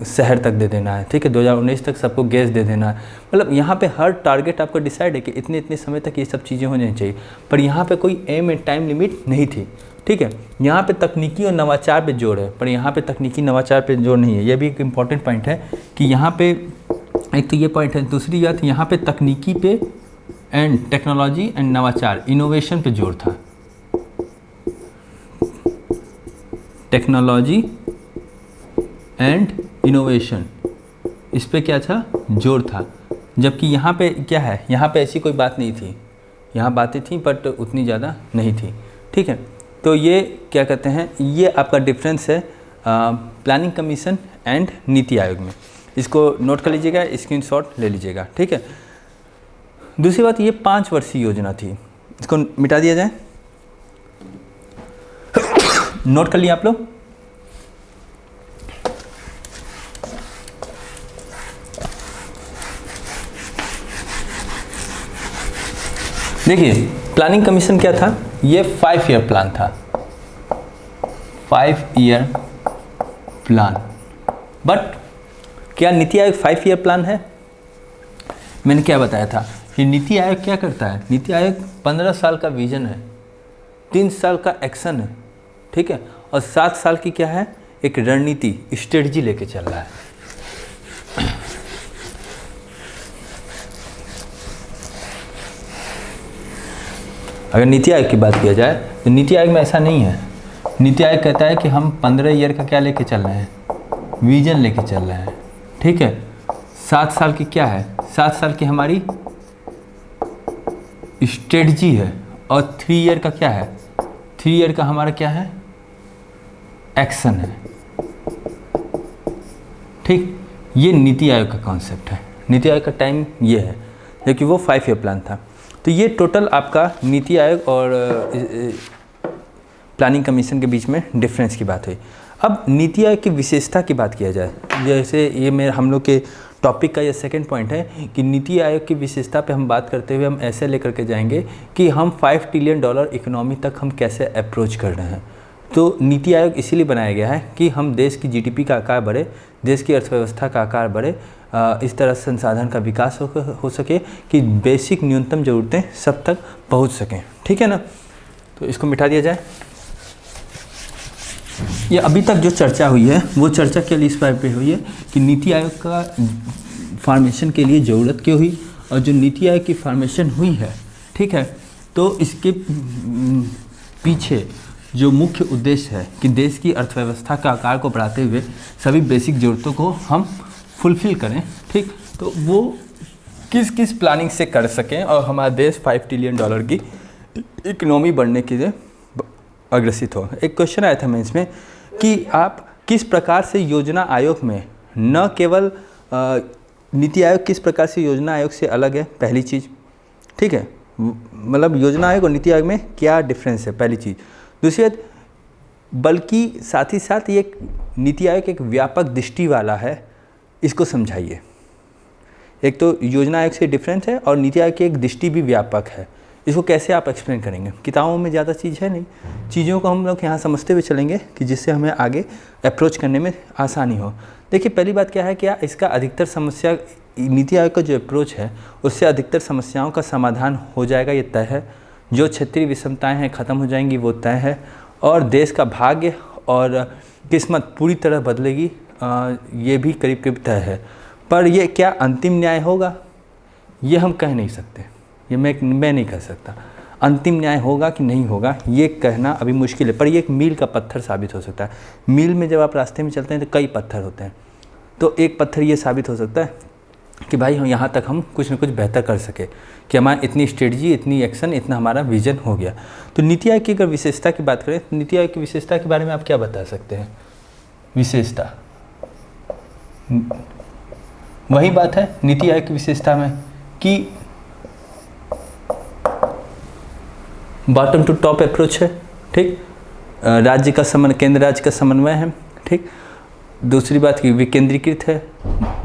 शहर तक दे देना है, ठीक है, 2019 तक सबको गैस दे देना है। मतलब यहाँ पे हर टारगेट आपका डिसाइड है कि इतने इतने समय तक ये सब चीज़ें होनी चाहिए, पर यहाँ पे कोई एम एंड टाइम लिमिट नहीं थी। ठीक है, यहाँ पे तकनीकी और नवाचार पे जोर है, पर यहाँ पे तकनीकी नवाचार पे जोर नहीं है। ये भी एक इम्पॉर्टेंट पॉइंट है कि यहाँ पे, एक तो ये पॉइंट है, दूसरी बात यहाँ पे तकनीकी पे एंड टेक्नोलॉजी एंड नवाचार, इनोवेशन पे जोर था, टेक्नोलॉजी एंड इनोवेशन, इस पे क्या था, जोर था। जबकि यहाँ पे क्या है, यहाँ पे ऐसी कोई बात नहीं थी, यहाँ बातें थी बट उतनी ज़्यादा नहीं थी। ठीक है, तो ये क्या कहते हैं, ये आपका डिफरेंस है planning commission and NITI Aayog में। इसको नोट कर लीजिएगा, स्क्रीनशॉट ले लीजिएगा। ठीक है, दूसरी बात, ये 5 वर्षीय योजना थी, इसको मिटा दिया जाए। नोट कर लिया आप लोग। देखिए प्लानिंग कमीशन क्या था, ये 5 ईयर प्लान था, 5 ईयर प्लान। बट क्या नीति आयोग 5 ईयर प्लान है? मैंने क्या बताया था कि नीति आयोग क्या करता है, नीति आयोग 15 साल का विजन है, 3 साल का एक्शन है, ठीक है, और 7 साल की क्या है, एक रणनीति, स्ट्रेटजी लेके चल रहा है। अगर नीति आयोग की बात किया जाए तो नीति आयोग में ऐसा नहीं है। नीति आयोग कहता है कि हम 15 ईयर का क्या लेके चल रहे हैं, विजन लेके चल रहे हैं, ठीक है। 7 साल की क्या है, 7 साल की हमारी स्ट्रेटजी है, और 3 ईयर का क्या है, 3 ईयर का हमारा क्या है, एक्शन है, ठीक। ये नीति आयोग का कॉन्सेप्ट है, नीति आयोग का टाइम ये है, जबकि वो 5 ईयर प्लान था। तो ये टोटल आपका नीति आयोग और प्लानिंग कमीशन के बीच में डिफरेंस की बात हुई। अब नीति आयोग की विशेषता की बात किया जाए, जैसे ये मेरे हम लोग के टॉपिक का ये सेकंड पॉइंट है कि नीति आयोग की विशेषता पे हम बात करते हुए हम ऐसे लेकर के जाएंगे कि हम 5 ट्रिलियन डॉलर इकोनॉमी तक हम कैसे अप्रोच कर रहे हैं। तो नीति आयोग इसीलिए बनाया गया है कि हम देश की जीडीपी का आकार बढ़े, देश की अर्थव्यवस्था का आकार बढ़े, इस तरह संसाधन का विकास हो सके कि बेसिक न्यूनतम ज़रूरतें सब तक पहुंच सकें। ठीक है ना, तो इसको मिटा दिया जाए। ये अभी तक जो चर्चा हुई है वो चर्चा केवल इस बात पे हुई है कि नीति आयोग का फॉर्मेशन के लिए ज़रूरत क्यों हुई, और जो नीति आयोग की फॉर्मेशन हुई है, ठीक है, तो इसके पीछे जो मुख्य उद्देश्य है कि देश की अर्थव्यवस्था का आकार को बढ़ाते हुए सभी बेसिक ज़रूरतों को हम फुलफ़िल करें, ठीक, तो वो किस किस प्लानिंग से कर सकें और हमारा देश 5 ट्रिलियन डॉलर की इकोनॉमी बढ़ने के लिए अग्रसित हो। एक क्वेश्चन आया था मेंस में कि आप किस प्रकार से योजना आयोग में, न केवल नीति आयोग किस प्रकार से योजना आयोग से अलग है, पहली चीज़, ठीक है, मतलब योजना आयोग और नीति आयोग में क्या डिफरेंस है, पहली चीज़। दूसरी बात, बल्कि साथ ही साथ ये नीति आयोग एक व्यापक दृष्टि वाला है, इसको समझाइए। एक तो योजना आयोग से डिफरेंस है और नीति आयोग की एक दृष्टि भी व्यापक है, इसको कैसे आप एक्सप्लेन करेंगे। किताबों में ज़्यादा चीज़ है नहीं, चीज़ों को हम लोग यहाँ समझते हुए चलेंगे कि जिससे हमें आगे अप्रोच करने में आसानी हो। देखिए पहली बात क्या है, क्या इसका अधिकतर समस्या, नीति आयोग का जो अप्रोच है उससे अधिकतर समस्याओं का समाधान हो जाएगा, ये तय है। जो क्षेत्रीय विषमताएँ हैं ख़त्म हो जाएंगी, वो तय है। और देश का भाग्य और किस्मत पूरी तरह बदलेगी, ये भी करीब करीब तय है। पर ये क्या अंतिम न्याय होगा, ये हम कह नहीं सकते, ये मैं नहीं कह सकता। अंतिम न्याय होगा कि नहीं होगा ये कहना अभी मुश्किल है, पर ये एक मील का पत्थर साबित हो सकता है। मील में जब आप रास्ते में चलते हैं तो कई पत्थर होते हैं, तो एक पत्थर ये साबित हो सकता है कि भाई हम यहाँ तक हम कुछ न कुछ बेहतर कर सके, कि हमारी इतनी स्ट्रेटजी, इतनी एक्शन, इतना हमारा विजन हो गया। तो नीति आयोग की अगर विशेषता की बात करें तो नीति आयोग की विशेषता के बारे में आप क्या बता सकते हैं। विशेषता वही बात है नीति आयोग की विशेषता में कि बॉटम टू टॉप अप्रोच है, ठीक, राज्य का केंद्र राज्य का समन्वय है, ठीक। दूसरी बात की विकेंद्रीकृत है,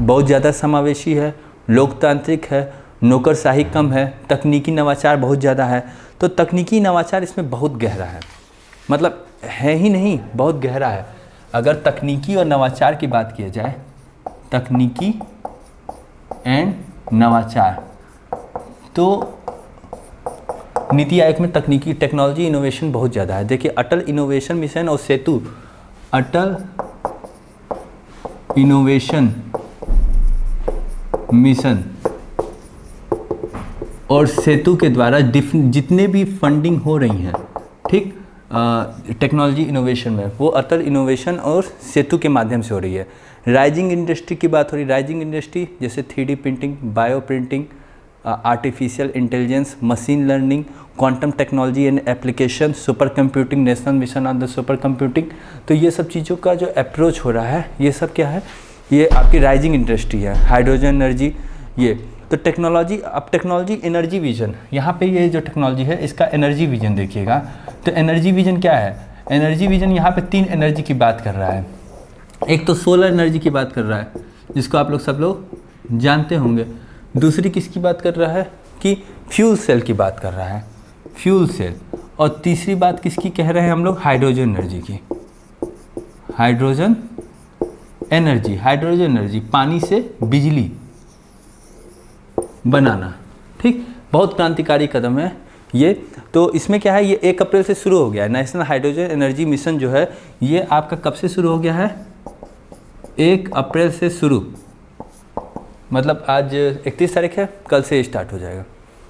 बहुत ज़्यादा समावेशी है, लोकतांत्रिक है, नौकरशाही कम है, तकनीकी नवाचार बहुत ज़्यादा है। तो तकनीकी नवाचार इसमें बहुत गहरा है, मतलब है ही नहीं, बहुत गहरा है। अगर तकनीकी और नवाचार की बात किया जाए, तकनीकी एंड नवाचार, तो नीति आयोग में तकनीकी टेक्नोलॉजी इनोवेशन बहुत ज़्यादा है। देखिए अटल इनोवेशन मिशन और सेतु, अटल इनोवेशन मिशन और सेतु के द्वारा जितने भी फंडिंग हो रही हैं, ठीक, टेक्नोलॉजी इनोवेशन में, वो अटल इनोवेशन और सेतु के माध्यम से हो रही है। राइजिंग इंडस्ट्री की बात हो रही है, राइजिंग इंडस्ट्री जैसे 3D printing, bio printing, artificial intelligence, machine learning, quantum technology and application, super computing, national mission on the super computing. तो ये सब चीज़ों का जो अप्रोच हो रहा है, ये सब क्या है, ये आपकी राइजिंग इंडस्ट्री है। हाइड्रोजन एनर्जी, ये तो टेक्नोलॉजी। अब टेक्नोलॉजी एनर्जी विजन, यहाँ पे ये जो टेक्नोलॉजी है इसका एनर्जी विजन देखिएगा। तो एनर्जी विजन क्या है, एनर्जी विजन यहाँ पे 3 एनर्जी की बात कर रहा है। एक तो सोलर एनर्जी की बात कर रहा है, जिसको आप लोग सब लोग जानते होंगे। दूसरी किसकी बात कर रहा है कि फ्यूल सेल की बात कर रहा है, फ्यूल सेल। और तीसरी बात किसकी कह रहे हैं हम लोग, हाइड्रोजन एनर्जी की, हाइड्रोजन एनर्जी। हाइड्रोजन एनर्जी, पानी से बिजली बनाना, ठीक, बहुत क्रांतिकारी कदम है ये। तो इसमें क्या है, ये 1 अप्रैल से शुरू हो गया है। नेशनल हाइड्रोजन एनर्जी मिशन जो है ये आपका कब से शुरू हो गया है, 1 अप्रैल से शुरू, मतलब आज 31 तारीख है, कल से स्टार्ट हो जाएगा,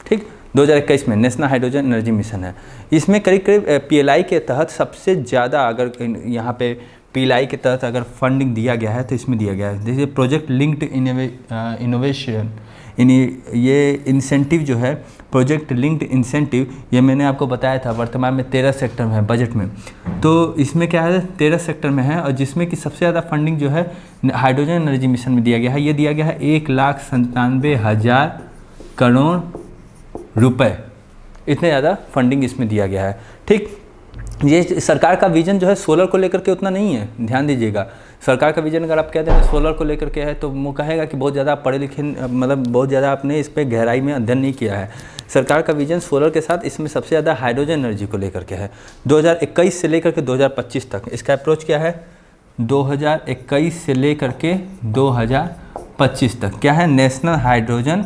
ठीक। 2021 में नेशनल हाइड्रोजन एनर्जी मिशन है। इसमें करीब करीब PLI के तहत सबसे ज़्यादा, अगर यहाँ पे PLI के तहत अगर फंडिंग दिया गया है तो इसमें दिया गया है। जैसे प्रोजेक्ट लिंक्ड इनोवेशन, ये इंसेंटिव जो है, प्रोजेक्ट लिंक्ड इंसेंटिव, ये मैंने आपको बताया था, वर्तमान में 13 सेक्टर में है बजट में। तो इसमें क्या है, 13 सेक्टर में है, और जिसमें कि सबसे ज़्यादा फंडिंग जो है हाइड्रोजन एनर्जी मिशन में दिया गया है। ये दिया गया है 1,97,000 करोड़ रुपए, इतने ज़्यादा फंडिंग इसमें दिया गया है, ठीक। ये सरकार का विजन जो है सोलर को लेकर के उतना नहीं है, ध्यान दीजिएगा। सरकार का विजन अगर आप कहते हैं सोलर को लेकर के है तो वो कहेगा कि बहुत ज़्यादा पढ़े लिखे, मतलब बहुत ज़्यादा आपने इस पर गहराई में अध्ययन नहीं किया है। सरकार का विजन सोलर के साथ इसमें सबसे ज़्यादा हाइड्रोजन एनर्जी को लेकर के है। 2021 से लेकर के 2025 तक इसका अप्रोच क्या है? 2021 से लेकर के 2025 तक क्या है? नेशनल हाइड्रोजन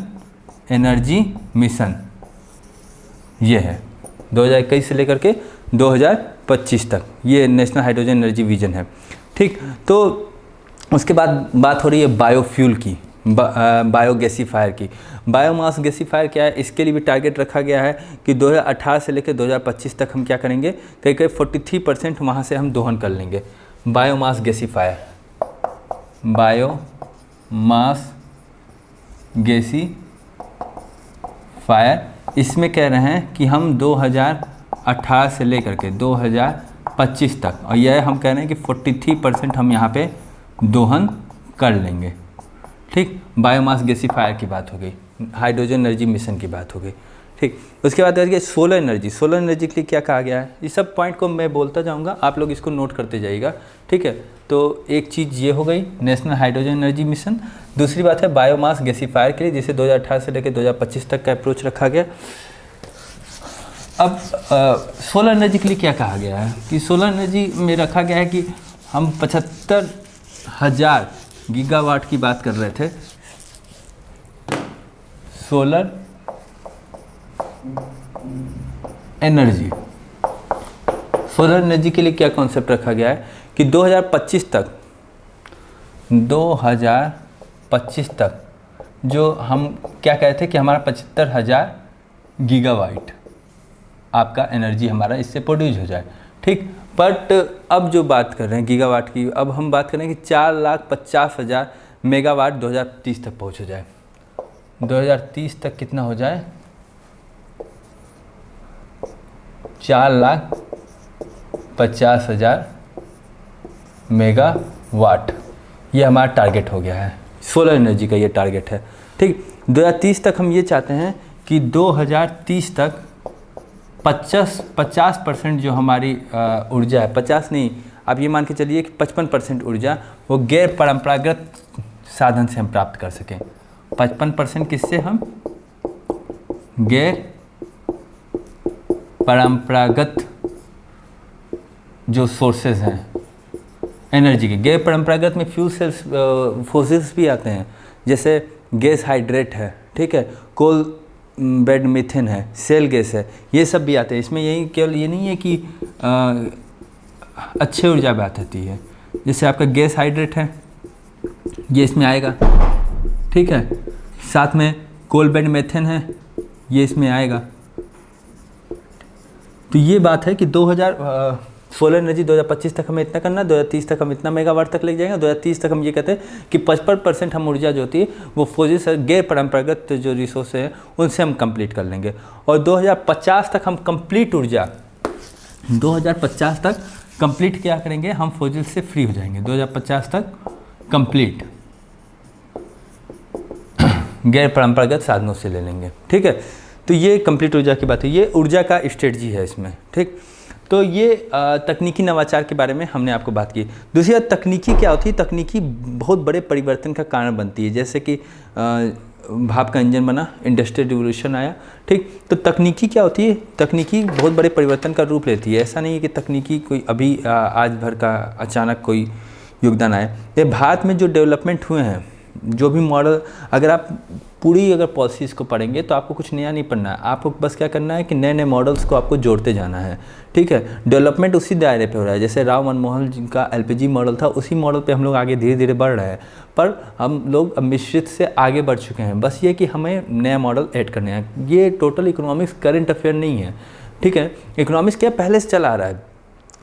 एनर्जी मिशन, ये है 2021 से लेकर के 2025 तक, ये नेशनल हाइड्रोजन एनर्जी विजन है। ठीक, तो उसके बाद बात हो रही है बायोफ्यूल की, बायोगैसीफायर की। बायोमास गैसीफायर क्या है? इसके लिए भी टारगेट रखा गया है कि 2018 से लेकर 2025 तक हम क्या करेंगे, कहीं कहीं 43% वहाँ से हम दोहन कर लेंगे। बायोमास गैसीफायर, बायोमास गैसीफायर, इसमें कह रहे हैं कि हम 2018 से लेकर के 2025 तक, और यह हम कह रहे हैं कि 43% हम यहाँ पे दोहन कर लेंगे। ठीक, बायोमास गैसीफायर की बात हो गई, हाइड्रोजन एनर्जी मिशन की बात हो गई। ठीक, उसके बाद देखिए सोलर एनर्जी। सोलर एनर्जी के लिए क्या कहा गया है? ये सब पॉइंट को मैं बोलता जाऊँगा, आप लोग इसको नोट करते जाइएगा। ठीक है, तो एक चीज़ ये हो गई नेशनल हाइड्रोजन एनर्जी मिशन। दूसरी बात है बायोमास गैसीफायर के लिए, जिसे 2018 से लेकर 2025 तक का अप्रोच रखा गया। अब सोलर एनर्जी के लिए क्या कहा गया है कि सोलर एनर्जी में रखा गया है कि हम 75,000 गीगावाट की बात कर रहे थे। सोलर एनर्जी, सोलर एनर्जी के लिए क्या कॉन्सेप्ट रखा गया है कि 2025 तक जो हम क्या कहते थे कि हमारा 75,000 गीगावाट आपका एनर्जी हमारा इससे प्रोड्यूस हो जाए। ठीक, बट अब जो बात कर रहे हैं गीगावाट की, अब हम बात कर रहे हैं कि 4,50,000 मेगावाट 2030 तक पहुँच हो जाए। 2030 तक कितना हो जाए? 4,50,000 मेगावाट, ये हमारा टारगेट हो गया है। सोलर एनर्जी का ये टारगेट है। ठीक, 2030 तक हम ये चाहते हैं कि 2030 तक 50% जो हमारी ऊर्जा है, 50 नहीं, आप ये मान के चलिए कि 55% ऊर्जा वो गैर परंपरागत साधन से हम प्राप्त कर सकें। 55% किससे? हम गैर परंपरागत जो सोर्सेज हैं एनर्जी के, गैर परंपरागत में फ्यूल सेल्स फोसिल्स भी आते हैं, जैसे गैस हाइड्रेट है, ठीक है, कोल बेड मीथेन है, सेल गैस है, ये सब भी आते हैं। इसमें यही केवल ये नहीं है कि अच्छी ऊर्जा बात होती है, जैसे आपका गैस हाइड्रेट है ये इसमें आएगा। ठीक है, साथ में कोल बेड मीथेन है, ये इसमें आएगा। तो ये बात है कि 2000 सोलर एनर्जी 2025 तक हमें इतना करना, 2030 तक हम इतना मेगावाट तक ले जाएंगे। 2030 तक हम ये कहते हैं कि 55% हम ऊर्जा जो होती है वो फौजी से गैर परंपरागत जो रिसोर्स हैं उनसे हम कंप्लीट कर लेंगे। और 2050 तक हम कंप्लीट ऊर्जा, 2050 तक कंप्लीट क्या करेंगे, हम फौजिल से फ्री हो जाएंगे। 2050 तक कंप्लीट गैर परंपरागत साधनों से ले लेंगे। ठीक है, तो ये कंप्लीट ऊर्जा की बात है, ये ऊर्जा का स्ट्रेटजी है इसमें। ठीक, तो ये तकनीकी नवाचार के बारे में हमने आपको बात की। दूसरी बात, तकनीकी क्या होती है? तकनीकी बहुत बड़े परिवर्तन का कारण बनती है, जैसे कि भाप का इंजन बना, इंडस्ट्रियल रिवोल्यूशन आया। ठीक, तो तकनीकी क्या होती है? तकनीकी बहुत बड़े परिवर्तन का रूप लेती है। ऐसा नहीं है कि तकनीकी कोई अभी आज भर का अचानक कोई योगदान आए। ये भारत में जो डेवलपमेंट हुए हैं, जो भी मॉडल, अगर आप पूरी अगर पॉलिसीज़ को पढ़ेंगे तो आपको कुछ नया नहीं पढ़ना है, आपको बस क्या करना है कि नए नए मॉडल्स को आपको जोड़ते जाना है। ठीक है, डेवलपमेंट उसी दायरे पे हो रहा है। जैसे राव मनमोहन जिनका एलपीजी मॉडल था, उसी मॉडल पे हम लोग आगे धीरे धीरे बढ़ रहे हैं, पर हम लोग मिश्रित से आगे बढ़ चुके हैं। बस ये कि हमें नया मॉडल ऐड करने हैं। ये टोटल इकोनॉमिक्स करंट अफेयर नहीं है। ठीक है, इकोनॉमिक्स क्या पहले से चला आ रहा है,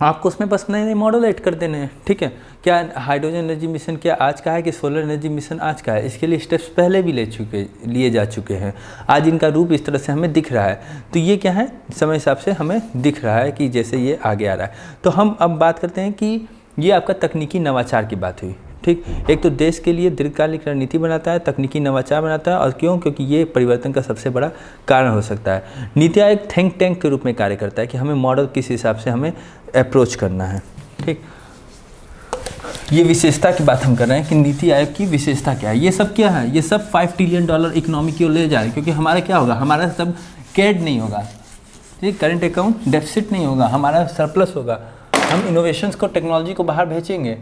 आपको उसमें बस नए नए मॉडल ऐड कर देने हैं। ठीक है, क्या हाइड्रोजन एनर्जी मिशन क्या आज का है कि सोलर एनर्जी मिशन आज का है? इसके लिए स्टेप्स पहले भी लिए जा चुके हैं। आज इनका रूप इस तरह से हमें दिख रहा है, तो ये क्या है, समय हिसाब से हमें दिख रहा है कि जैसे ये आगे आ रहा है। तो हम अब बात करते हैं कि ये आपका तकनीकी नवाचार की बात हुई। ठीक। एक तो देश के लिए दीर्घकालिक रणनीति बनाता है, तकनीकी नवाचार बनाता है, और क्यों? क्योंकि ये परिवर्तन का सबसे बड़ा कारण हो सकता है। नीति आयोग थिंक टैंक के रूप में कार्य करता है कि हमें मॉडल किस हिसाब से हमें अप्रोच करना है। ठीक, ये विशेषता की बात हम कर रहे हैं कि नीति आयोग की विशेषता क्या है। ये सब क्या है? ये सब $5 ट्रिलियन इकोनॉमी की ओर ले जा रहे हैं, क्योंकि हमारा क्या होगा, हमारा सब कैड नहीं होगा, ठीक, करंट अकाउंट डेफिसिट नहीं होगा, हमारा सरप्लस होगा। हम इनोवेशंस को, टेक्नोलॉजी को बाहर भेजेंगे।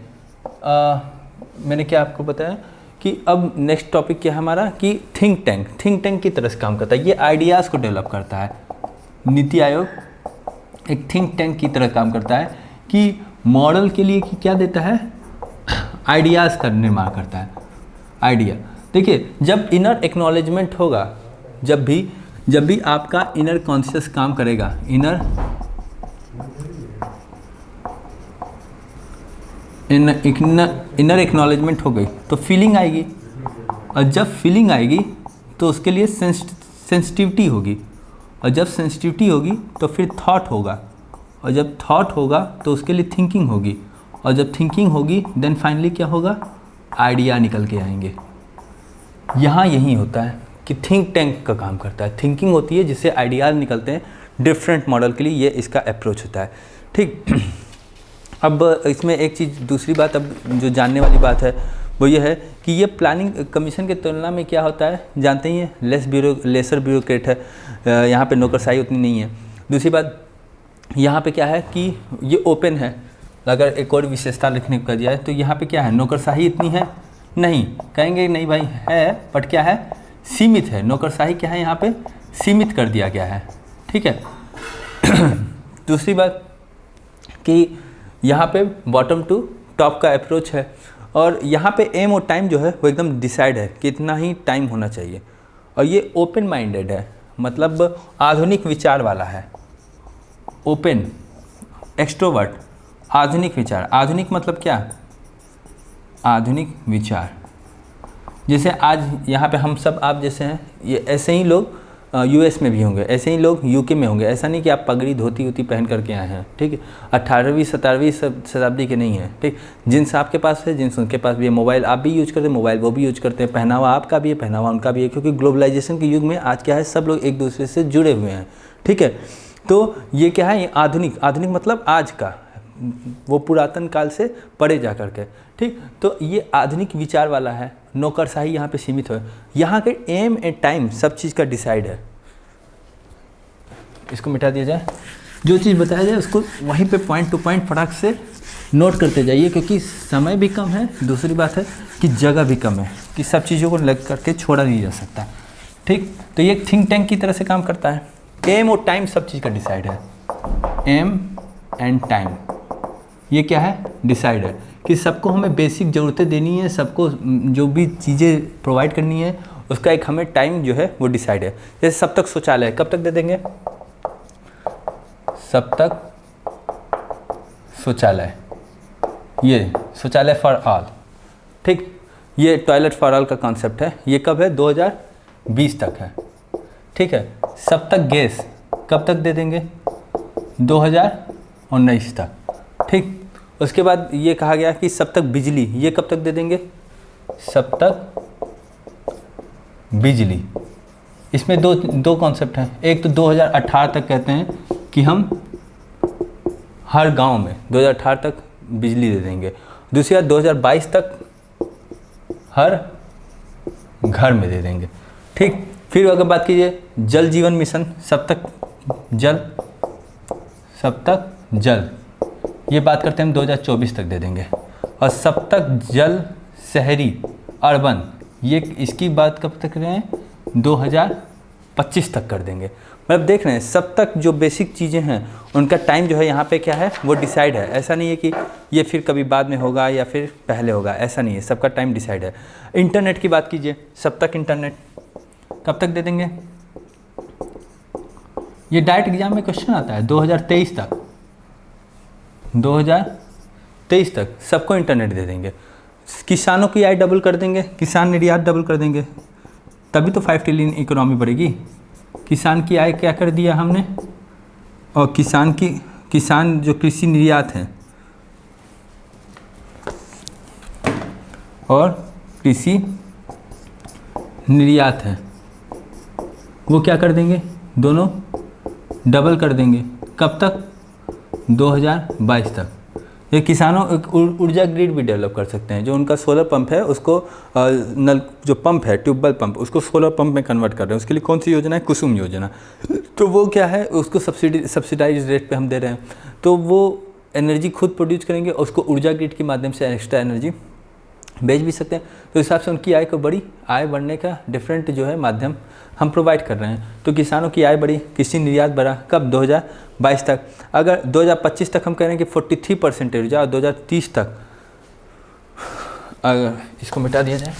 मैंने क्या आपको बताया कि अब नेक्स्ट टॉपिक क्या है हमारा, कि थिंक टैंक की तरह से काम करता है। ये आइडियाज़ को डेवलप करता है। नीति आयोग एक थिंक टैंक की तरह काम करता है कि मॉडल के लिए कि क्या देता है, आइडियाज़ का निर्माण करता है। आइडिया, देखिए, जब इनर एक्नॉलेजमेंट होगा, जब भी आपका इनर कॉन्शियस काम करेगा, इनर एक्नॉलेजमेंट हो गई तो फीलिंग आएगी, और जब फीलिंग आएगी तो उसके लिए सेंसिटिविटी होगी, और जब सेंसिटिविटी होगी तो फिर थॉट होगा, और जब थॉट होगा तो उसके लिए थिंकिंग होगी, और जब थिंकिंग होगी देन फाइनली क्या होगा, आइडिया निकल के आएंगे। यहाँ यही होता है कि थिंक टैंक का काम करता है। थिंकिंग होती है जिससे आइडियाज निकलते हैं डिफरेंट मॉडल के लिए, ये इसका अप्रोच होता है। ठीक, अब इसमें एक चीज़, दूसरी बात अब जो जानने वाली बात है वो ये है कि ये प्लानिंग कमीशन के तुलना में क्या होता है, जानते ही हैं, लेसर ब्यूरोक्रेट है, यहाँ पे नौकरशाही उतनी नहीं है। दूसरी बात, यहाँ पे क्या है कि ये ओपन है। अगर एक और विशेषता लिखने को दिया है तो यहाँ पे क्या है, नौकरशाही इतनी है नहीं, कहेंगे नहीं भाई है, बट क्या है, सीमित है। नौकरशाही क्या है, यहाँ पे सीमित कर दिया गया है। ठीक है। दूसरी बात कि यहाँ पे बॉटम टू टॉप का अप्रोच है, और यहाँ पे एम और टाइम जो है वो एकदम डिसाइड है कि इतना ही टाइम होना चाहिए, और ये ओपन माइंडेड है, मतलब आधुनिक विचार वाला है। ओपन, एक्सट्रोवर्ट, आधुनिक विचार। आधुनिक मतलब क्या, आधुनिक विचार। जैसे आज यहाँ पे हम सब, आप जैसे हैं, ये ऐसे ही लोग यूएस में भी होंगे, ऐसे ही लोग यूके में होंगे। ऐसा नहीं कि आप पगड़ी धोती वोती पहन करके आए हैं। ठीक है, 18वीं 17वीं शताब्दी के नहीं हैं। ठीक, जिन्स आपके पास है, जिन्स उनके पास भी है, मोबाइल आप भी यूज करते हैं, मोबाइल वो भी यूज करते हैं, पहनावा आपका भी है, पहनावा उनका भी है, क्योंकि ग्लोबलाइजेशन के युग में आज क्या है, सब लोग एक दूसरे से जुड़े हुए हैं। ठीक है, तो ये क्या है, ये आधुनिक मतलब आज का, वो पुरातन काल से परे जा कर के। ठीक, तो ये आधुनिक विचार वाला है। नौकरशाही यहाँ पे सीमित है। यहाँ के एम एंड टाइम सब चीज़ का डिसाइड है। इसको मिटा दिया जाए, जो चीज़ बताया जाए उसको वहीं पे पॉइंट टू पॉइंट फटाक से नोट करते जाइए, क्योंकि समय भी कम है। दूसरी बात है कि जगह भी कम है, कि सब चीज़ों को लग करके छोड़ा नहीं जा सकता। ठीक, तो ये थिंक टैंक की तरह से काम करता है। एम और टाइम सब चीज़ का डिसाइड है। एम एंड टाइम ये क्या है, डिसाइड है कि सबको हमें बेसिक ज़रूरतें देनी है, सबको जो भी चीज़ें प्रोवाइड करनी है उसका एक हमें टाइम जो है वो डिसाइड है। जैसे सब तक शौचालय कब तक दे देंगे, सब तक शौचालय, ये शौचालय फॉर ऑल। ठीक, ये टॉयलेट फॉर ऑल का कॉन्सेप्ट है। ये कब है, 2020 तक है। ठीक है, सब तक गैस कब तक दे देंगे, 2019 तक। ठीक, उसके बाद ये कहा गया कि सब तक बिजली, ये कब तक दे देंगे, सब तक बिजली। इसमें दो कॉन्सेप्ट हैं। एक तो 2018 तक कहते हैं कि हम हर गांव में 2018 तक बिजली दे देंगे। दूसरी बात 2022 तक हर घर में दे देंगे। ठीक, फिर अगर बात कीजिए जल जीवन मिशन, सब तक जल, ये बात करते हैं हम 2024 तक दे देंगे। और सब तक जल शहरी अर्बन, ये इसकी बात कब तक कर रहे हैं, 2025 तक कर देंगे। मतलब देख रहे हैं, सब तक जो बेसिक चीज़ें हैं उनका टाइम जो है यहाँ पे क्या है, वो डिसाइड है। ऐसा नहीं है कि ये फिर कभी बाद में होगा या फिर पहले होगा, ऐसा नहीं है, सबका टाइम डिसाइड है। इंटरनेट की बात कीजिए, सब तक इंटरनेट कब तक दे देंगे, ये डायरेक्ट एग्जाम में क्वेश्चन आता है, 2023 तक। 2023 तक सबको इंटरनेट दे देंगे। किसानों की आय डबल कर देंगे, किसान निर्यात डबल कर देंगे, तभी तो 5 ट्रिलियन इकोनॉमी बढ़ेगी। किसान की आय क्या कर दिया हमने, और किसान जो कृषि निर्यात हैं, और कृषि निर्यात है, वो क्या कर देंगे, दोनों डबल कर देंगे। कब तक, 2022 तक। ये किसानों ऊर्जा ग्रिड भी डेवलप कर सकते हैं। जो उनका सोलर पंप है उसको नल जो पंप है, ट्यूबवेल पंप, उसको सोलर पंप में कन्वर्ट कर रहे हैं। उसके लिए कौन सी योजना है, कुसुम योजना। तो वो क्या है, उसको सब्सिडाइज रेट पे हम दे रहे हैं। तो वो एनर्जी खुद प्रोड्यूस करेंगे और उसको ऊर्जा ग्रिड के माध्यम से एक्स्ट्रा एनर्जी बेच भी सकते हैं। तो इस हिसाब से उनकी आय बढ़ने का डिफरेंट जो है माध्यम हम प्रोवाइड कर रहे हैं। तो किसानों की आय बढ़ी, कृषि निर्यात बढ़ा। कब, 2022 तक। अगर 2025 तक हम कह रहे हैं कि 43% ऊर्जा, और 2030 तक अगर इसको मिटा दिया जाए,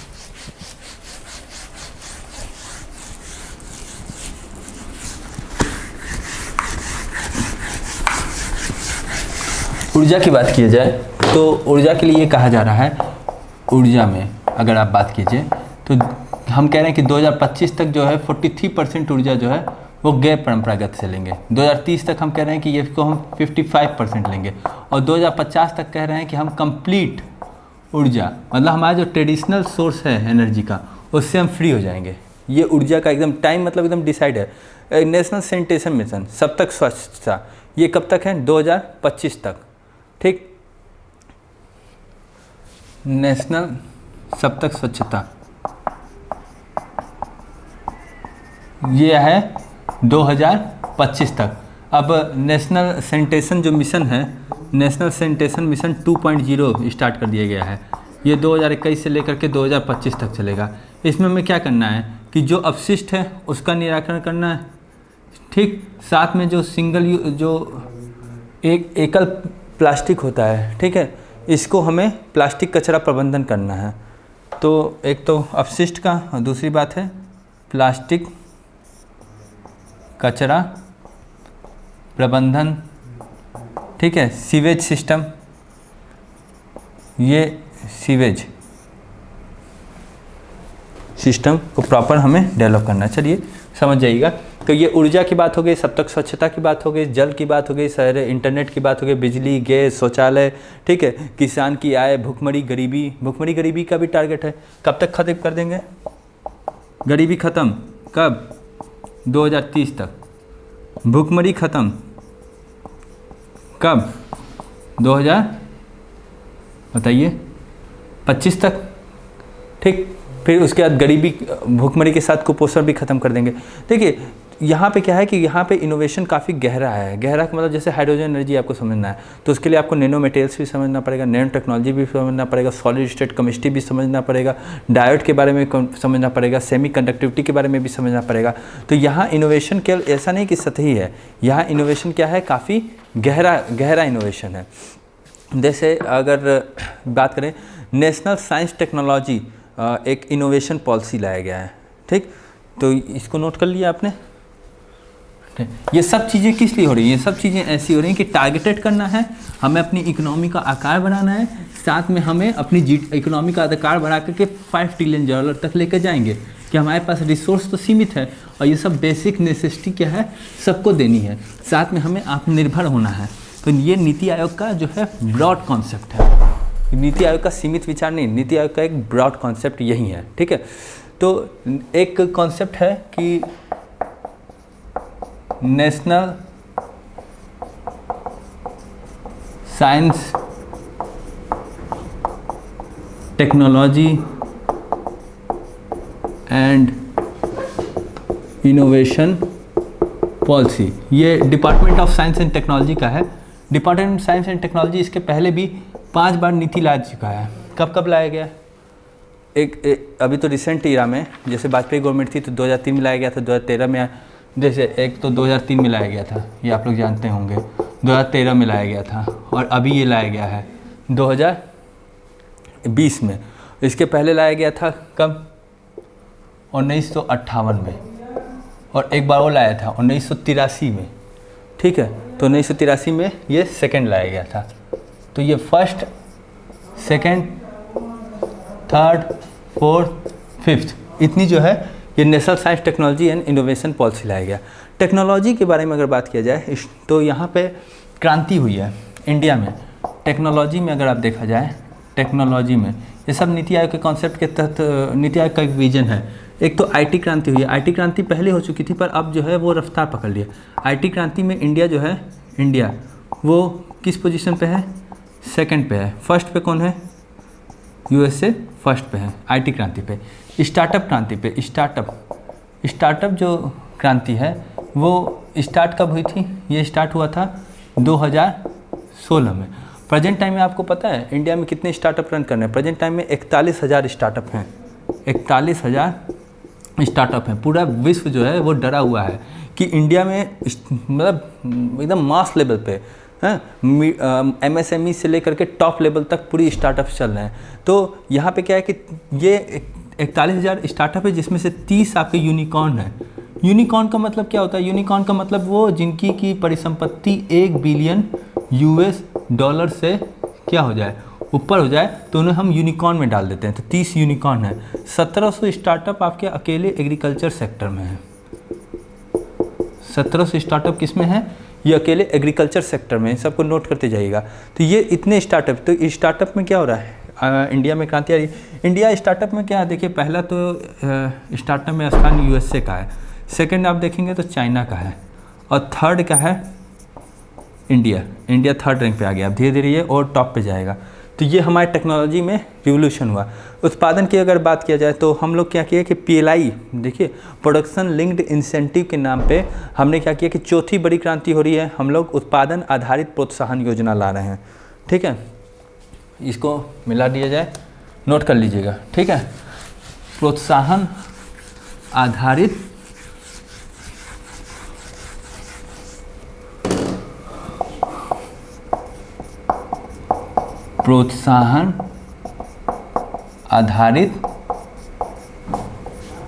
ऊर्जा की बात की जाए तो ऊर्जा के लिए ये कहा जा रहा है, ऊर्जा में अगर आप बात कीजिए तो हम कह रहे हैं कि 2025 तक जो है 43% ऊर्जा जो है वो गैर परंपरागत से लेंगे। 2030 तक हम कह रहे हैं कि ये इसको हम 55% लेंगे, और 2050 तक कह रहे हैं कि हम कंप्लीट ऊर्जा, मतलब हमारा जो ट्रेडिशनल सोर्स है एनर्जी का, उससे हम फ्री हो जाएंगे। ये ऊर्जा का एकदम टाइम मतलब एकदम डिसाइड है। नेशनल सैनिटेशन मिशन, सब तक स्वच्छता, ये कब तक है, 2025 तक। ठीक, नेशनल सब तक स्वच्छता ये है 2025 तक। अब नेशनल सैनिटेशन जो मिशन है, नेशनल सैनिटेशन मिशन 2.0 स्टार्ट कर दिया गया है। ये 2021 से लेकर के 2025 तक चलेगा। इसमें हमें क्या करना है कि जो अपशिष्ट है उसका निराकरण करना है। ठीक, साथ में जो एकल प्लास्टिक होता है, ठीक है, इसको हमें प्लास्टिक कचरा प्रबंधन करना है। तो एक तो अपशिष्ट का, और दूसरी बात है प्लास्टिक कचरा प्रबंधन। ठीक है, सीवेज सिस्टम, ये सीवेज सिस्टम को प्रॉपर हमें डेवलप करना है। चलिए समझ जाइएगा। तो ये ऊर्जा की बात हो गई, सब तक स्वच्छता की बात हो गई, जल की बात हो गई, शहर इंटरनेट की बात हो गई, बिजली, गैस, शौचालय। ठीक है, किसान की आय, भुखमरी गरीबी का भी टारगेट है। कब तक खत्म कर देंगे गरीबी, खत्म कब, 2030 तक। भुखमरी खत्म कब, 2000 बताइए 25 तक। ठीक, फिर उसके बाद गरीबी, भुखमरी के साथ कुपोषण भी खत्म कर देंगे। देखिए यहाँ पे क्या है कि यहाँ पे इनोवेशन काफ़ी गहरा है। गहरा का मतलब जैसे हाइड्रोजन एनर्जी आपको समझना है तो उसके लिए आपको नैनो मटेरियल्स भी समझना पड़ेगा, नैनो टेक्नोलॉजी भी समझना पड़ेगा, सॉलिड स्टेट केमिस्ट्री भी समझना पड़ेगा, डायोड के बारे में समझना पड़ेगा, सेमी कंडक्टिविटी के बारे में भी समझना पड़ेगा। तो यहाँ इनोवेशन केवल ऐसा नहीं कि सतही है, यहाँ इनोवेशन क्या है, काफ़ी गहरा इनोवेशन है। जैसे अगर बात करें, नेशनल साइंस टेक्नोलॉजी एक इनोवेशन पॉलिसी लाया गया है। ठीक, तो इसको नोट कर लिया आपने। ये सब चीज़ें किस लिए हो रही हैं, ये सब चीज़ें ऐसी हो रही हैं कि टारगेटेड करना है, हमें अपनी इकोनॉमी का आकार बढ़ाना है, साथ में हमें अपनी इकोनॉमी का आकार बढ़ा करके $5 ट्रिलियन तक लेकर जाएंगे कि हमारे पास रिसोर्स तो सीमित है और ये सब बेसिक नेसेसिटी क्या है, सबको देनी है, साथ में हमें आत्मनिर्भर होना है। तो ये नीति आयोग का जो है ब्रॉड कॉन्सेप्ट है। नीति आयोग का सीमित विचार नहीं, नीति आयोग का एक ब्रॉड कॉन्सेप्ट यही है। ठीक है, तो एक कॉन्सेप्ट है कि national science technology and innovation policy, ये department of science and technology का है। Department of science and technology इसके पहले भी 5 बार नीति ला चुका है। कब कब लाया गया, एक अभी तो रिसेंट ईरा में, जैसे वाजपेयी गवर्नमेंट थी तो 2003 में लाया गया था, 2013 में, जैसे एक तो 2003 में लाया गया था, ये आप लोग जानते होंगे, 2013 में लाया गया था, और अभी ये लाया गया है 2020 में। इसके पहले लाया गया था कब, 1958 में, और एक बार वो लाया था 1983 में। ठीक है, तो 1983 में ये सेकंड लाया गया था। तो ये first, second, third, fourth, fifth, इतनी जो है ये national science technology and innovation policy लाया गया। टेक्नोलॉजी के बारे में अगर बात किया जाए तो यहाँ पे क्रांति हुई है इंडिया में। टेक्नोलॉजी में अगर आप देखा जाए, टेक्नोलॉजी में ये सब नीति आयोग के कॉन्सेप्ट के तहत नीति आयोग का एक विजन है। एक तो आईटी क्रांति हुई है, आईटी क्रांति पहले हो चुकी थी पर अब जो है वो रफ्तार पकड़ लिया। आईटी क्रांति में इंडिया जो है, इंडिया वो किस पोजीशन पे है, सेकंड पे है। फर्स्ट पे कौन है, यूएसए फर्स्ट पे है आईटी क्रांति पे। स्टार्टअप क्रांति पे, स्टार्टअप जो क्रांति है वो स्टार्ट कब हुई थी, ये स्टार्ट हुआ था 2016 में। प्रेजेंट टाइम में आपको पता है इंडिया में कितने स्टार्टअप रन करने हैं? प्रेजेंट टाइम में 41,000 स्टार्टअप हैं, 41,000 स्टार्टअप हैं। पूरा विश्व जो है वो डरा हुआ है कि इंडिया में मतलब एकदम मास लेवल पे MSME से लेकर के टॉप लेवल तक पूरी स्टार्टअप्स चल रहे हैं। तो यहाँ पे क्या है कि ये 41,000 स्टार्टअप है जिसमें से 30 आपके यूनिकॉर्न है। यूनिकॉर्न का मतलब क्या होता है? यूनिकॉर्न का मतलब वो जिनकी की परिसंपत्ति 1 बिलियन US डॉलर से क्या हो जाए, ऊपर हो जाए, तो उन्हें हम यूनिकॉर्न में डाल देते हैं। तो 30 यूनिकॉर्न है। 1700 स्टार्टअप आपके अकेले एग्रीकल्चर सेक्टर में है। 1700 स्टार्टअप किस में है? ये अकेले एग्रीकल्चर सेक्टर में। सबको नोट करते जाइएगा। तो ये इतने स्टार्टअप, तो इस स्टार्टअप में क्या हो रहा है? इंडिया में क्रांति आ रही है। इंडिया स्टार्टअप में क्या है? देखिए, पहला तो स्टार्टअप में स्थान यूएसए का है, सेकंड आप देखेंगे तो चाइना का है, और थर्ड का है इंडिया। इंडिया थर्ड रैंक पे आ गया। अब धीरे धीरे ये और टॉप पे जाएगा। तो ये हमारे टेक्नोलॉजी में रिवोल्यूशन हुआ। उत्पादन की अगर बात किया जाए तो हम लोग क्या किए कि PLI, देखिए प्रोडक्शन लिंक्ड इंसेंटिव के नाम पे हमने क्या किया कि चौथी बड़ी क्रांति हो रही है। हम लोग उत्पादन आधारित प्रोत्साहन योजना ला रहे हैं। ठीक है, इसको मिला दिया जाए, नोट कर लीजिएगा। ठीक है, प्रोत्साहन आधारित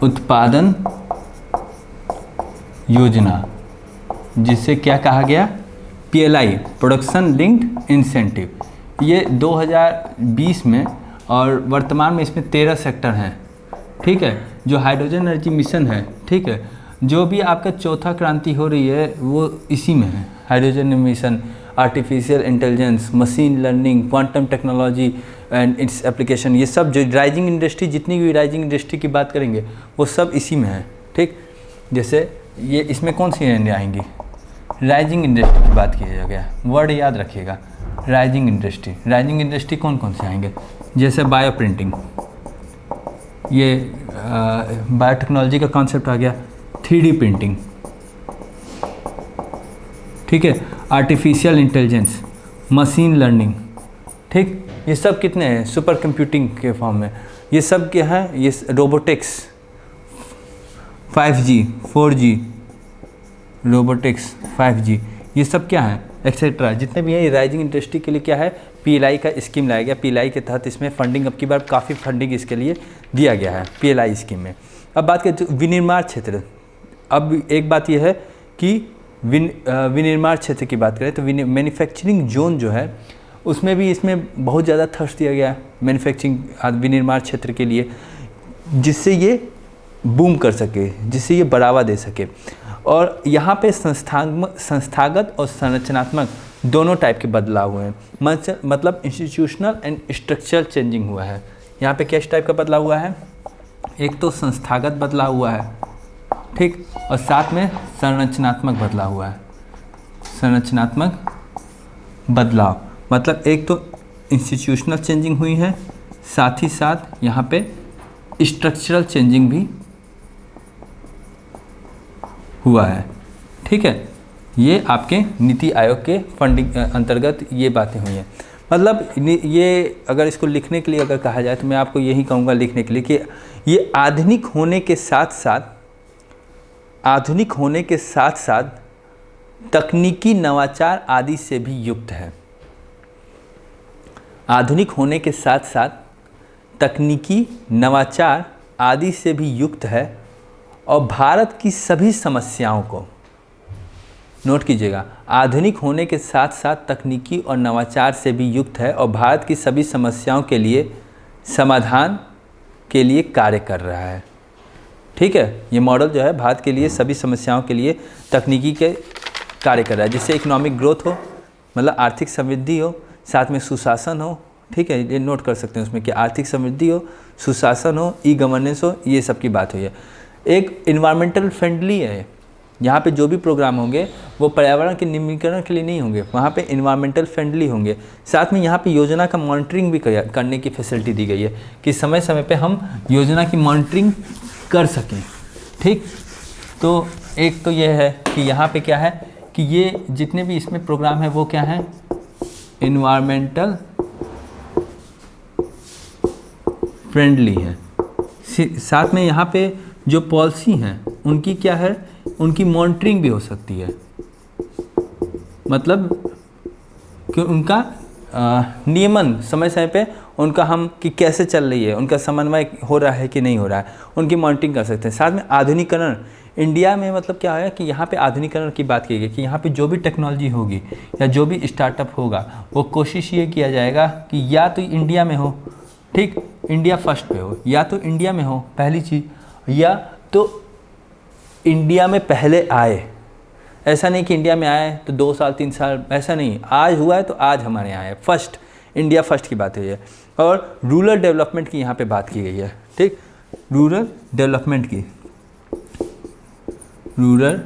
उत्पादन योजना, जिसे क्या कहा गया? PLI, production linked incentive. ये 2020 में, और वर्तमान में इसमें 13 सेक्टर हैं। ठीक है, जो हाइड्रोजन एनर्जी मिशन है, ठीक है, जो भी आपका चौथा क्रांति हो रही है वो इसी में है। Hydrogen mission, artificial intelligence, machine learning, quantum technology and its application, ये सब जो राइजिंग इंडस्ट्री, जितनी भी राइजिंग इंडस्ट्री की बात करेंगे वो सब इसी में है। ठीक, जैसे ये इसमें कौन सी आएंगी? राइजिंग इंडस्ट्री की बात किया गया, वर्ड याद रखिएगा, राइजिंग इंडस्ट्री। राइजिंग इंडस्ट्री कौन कौन से आएंगे? जैसे बायो प्रिंटिंग, ये बायोटेक्नोलॉजी का कॉन्सेप्ट आ गया। 3D प्रिंटिंग, ठीक है, आर्टिफिशियल इंटेलिजेंस, मशीन लर्निंग। ठीक, ये सब कितने हैं? सुपर कंप्यूटिंग के फॉर्म में। ये सब क्या है? ये robotics, 5G, 4G, robotics, 5G, ये सब क्या है? एक्सेट्रा जितने भी हैं। ये राइजिंग इंडस्ट्री के लिए क्या है? PLI का स्कीम लाया गया। PLI के तहत इसमें फंडिंग, अब की बार काफ़ी फंडिंग इसके लिए दिया गया है PLI स्कीम में। अब बात करें तो विनिर्माण क्षेत्र। अब एक बात यह है कि विनिर्माण क्षेत्र की बात करें तो मैन्युफैक्चरिंग जोन जो है उसमें भी इसमें बहुत ज़्यादा थर्स्ट दिया गया है मैन्युफैक्चरिंग विनिर्माण क्षेत्र के लिए, जिससे ये बूम कर सके, जिससे ये बढ़ावा दे सके। और यहाँ पे संस्थागत और संरचनात्मक दोनों टाइप के बदलाव हुए हैं। मतलब इंस्टीट्यूशनल एंड स्ट्रक्चरल चेंजिंग हुआ है। यहाँ पे किस टाइप का बदलाव हुआ है? एक तो संस्थागत बदलाव हुआ है, ठीक, और साथ में संरचनात्मक बदलाव हुआ है। संरचनात्मक बदलाव मतलब एक तो इंस्टीट्यूशनल चेंजिंग हुई है, साथ ही साथ यहाँ पे स्ट्रक्चरल चेंजिंग भी हुआ है। ठीक है, ये आपके नीति आयोग के फंडिंग अंतर्गत ये बातें हुई हैं। मतलब ये अगर इसको लिखने के लिए अगर कहा जाए तो मैं आपको यही कहूँगा लिखने के लिए कि ये आधुनिक होने के साथ साथ तकनीकी नवाचार आदि से भी युक्त है। आधुनिक होने के साथ साथ तकनीकी नवाचार आदि से भी युक्त है और भारत की सभी समस्याओं को, नोट कीजिएगा, आधुनिक होने के साथ साथ तकनीकी और नवाचार से भी युक्त है और भारत की सभी समस्याओं के लिए समाधान के लिए कार्य कर रहा है। ठीक है, ये मॉडल जो है भारत के लिए सभी समस्याओं के लिए तकनीकी के कार्य कर रहा है, जिससे इकोनॉमिक ग्रोथ हो, मतलब आर्थिक समृद्धि हो, साथ में सुशासन हो, ठीक है, ये नोट कर सकते हैं उसमें कि आर्थिक समृद्धि हो, सुशासन हो, ई गवर्नेंस हो, ये सब की बात हुई है। एक इन्वायरमेंटल फ्रेंडली है, यहाँ पे जो भी प्रोग्राम होंगे वो पर्यावरण के निम्नीकरण के लिए नहीं होंगे, वहाँ पे इन्वायरमेंटल फ्रेंडली होंगे। साथ में यहाँ पे योजना का मॉनिटरिंग भी करने की फैसिलिटी दी गई है कि समय समय पे हम योजना की मॉनिटरिंग कर सकें। ठीक, तो एक तो ये है कि यहाँ पे क्या है कि ये जितने भी इसमें प्रोग्राम है वो क्या है, इन्वायरमेंटल फ्रेंडली है। साथ में यहाँ पे जो पॉलिसी हैं उनकी क्या है, उनकी मॉनिटरिंग भी हो सकती है, मतलब कि उनका नियमन समय समय पे उनका हम कि कैसे चल रही है, उनका समन्वय हो रहा है कि नहीं हो रहा है, उनकी मॉनिटरिंग कर सकते हैं। साथ में आधुनिकीकरण, इंडिया में मतलब क्या है कि यहाँ पे आधुनिकीकरण की बात की गई कि यहाँ पे जो भी टेक्नोलॉजी होगी या जो भी स्टार्टअप होगा वो कोशिश ये किया जाएगा कि या तो इंडिया में हो, ठीक, इंडिया फर्स्ट पे हो, या तो इंडिया में हो पहली चीज़, या तो इंडिया में पहले आए। ऐसा नहीं कि इंडिया में आए तो 2 साल 3 साल, ऐसा नहीं, आज हुआ है तो आज हमारे यहाँ है, फर्स्ट, इंडिया फर्स्ट की बात हुई है। और रूरल डेवलपमेंट की यहाँ पे बात की गई है, ठीक, रूरल डेवलपमेंट की, रूरल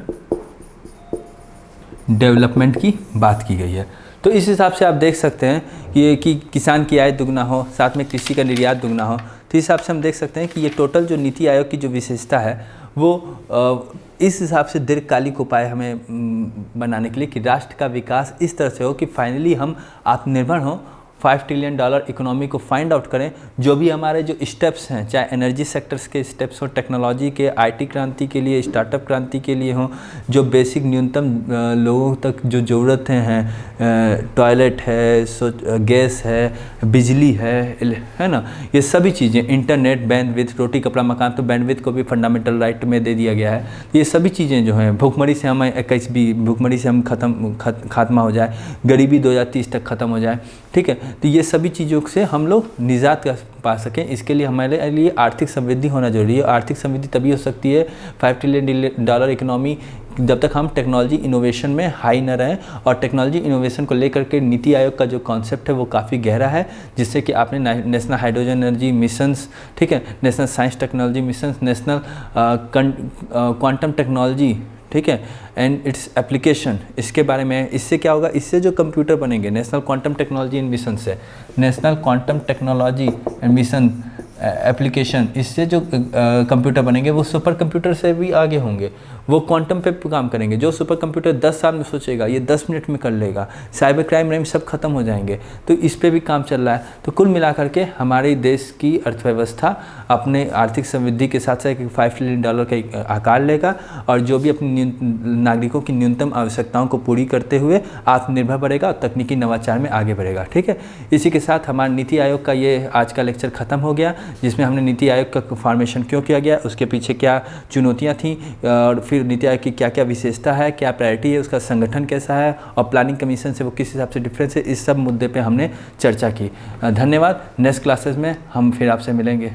डेवलपमेंट की बात की गई है। तो इस हिसाब से आप देख सकते हैं कि ये कि किसान की आय दुगना हो, साथ में कृषि का निर्यात दुगना हो। तो इस हिसाब से हम देख सकते हैं कि ये टोटल जो नीति आयोग की जो विशेषता है वो इस हिसाब से दीर्घकालिक उपाय हमें बनाने के लिए कि राष्ट्र का विकास इस तरह से हो कि फाइनली हम आत्मनिर्भर हों, $5 ट्रिलियन इकोनॉमी को फाइंड आउट करें। जो भी हमारे जो स्टेप्स हैं, चाहे एनर्जी सेक्टर्स के स्टेप्स हो, टेक्नोलॉजी के, आईटी क्रांति के लिए, स्टार्टअप क्रांति के लिए हो, जो बेसिक न्यूनतम लोगों तक जो ज़रूरतें हैं, टॉयलेट है, गैस है, बिजली है ना, ये सभी चीज़ें, इंटरनेट, बैंडविड्थ, रोटी कपड़ा मकान, तो बैंडविड्थ को भी फंडामेंटल राइट में दे दिया गया है। ये सभी चीज़ें जो हैं, भुखमरी से हम 21 भुखमरी से हम खात्मा हो जाए, गरीबी 2030 तक ख़त्म हो जाए, ठीक है। तो ये सभी चीज़ों से हम लोग निजात पा सकें, इसके लिए हमारे लिए आर्थिक समृद्धि होना जरूरी है। आर्थिक समृद्धि तभी हो सकती है, $5 ट्रिलियन इकोनॉमी, जब तक हम टेक्नोलॉजी इनोवेशन में हाई न रहें। और टेक्नोलॉजी इनोवेशन को लेकर के नीति आयोग का जो कॉन्सेप्ट है वो काफ़ी गहरा है, जिससे कि आपने नेशनल हाइड्रोजन एनर्जी मिशंस, ठीक है, national science technology missions, national quantum technology, ठीक है, एंड इट्स एप्लीकेशन, इसके बारे में, इससे क्या होगा, इससे जो कंप्यूटर बनेंगे, national quantum technology and mission से, national quantum technology and mission application, इससे जो कंप्यूटर बनेंगे वो सुपर कंप्यूटर से भी आगे होंगे, वो क्वांटम पे काम करेंगे। जो सुपर कंप्यूटर 10 साल में सोचेगा ये 10 मिनट में कर लेगा। साइबर क्राइम रेम सब खत्म हो जाएंगे, तो इस पे भी काम चल रहा है। तो कुल मिलाकर के हमारे देश की अर्थव्यवस्था अपने आर्थिक समृद्धि के साथ साथ $5 ट्रिलियन का आकार लेगा, और जो भी अपनी नागरिकों की न्यूनतम आवश्यकताओं को पूरी करते हुए आत्मनिर्भर बढ़ेगा और तकनीकी नवाचार में आगे बढ़ेगा, ठीक है। इसी के साथ हमारा नीति आयोग का ये आज का लेक्चर ख़त्म हो गया, जिसमें हमने नीति आयोग का फॉर्मेशन क्यों किया गया, उसके पीछे क्या चुनौतियाँ थीं, और फिर नीति आयोग की क्या क्या विशेषता है, क्या प्रायोरिटी है, उसका संगठन कैसा है, और प्लानिंग कमीशन से वो किस हिसाब से डिफरेंस है, इस सब मुद्दे पे हमने चर्चा की। धन्यवाद। नेक्स्ट क्लासेस में हम फिर आपसे मिलेंगे।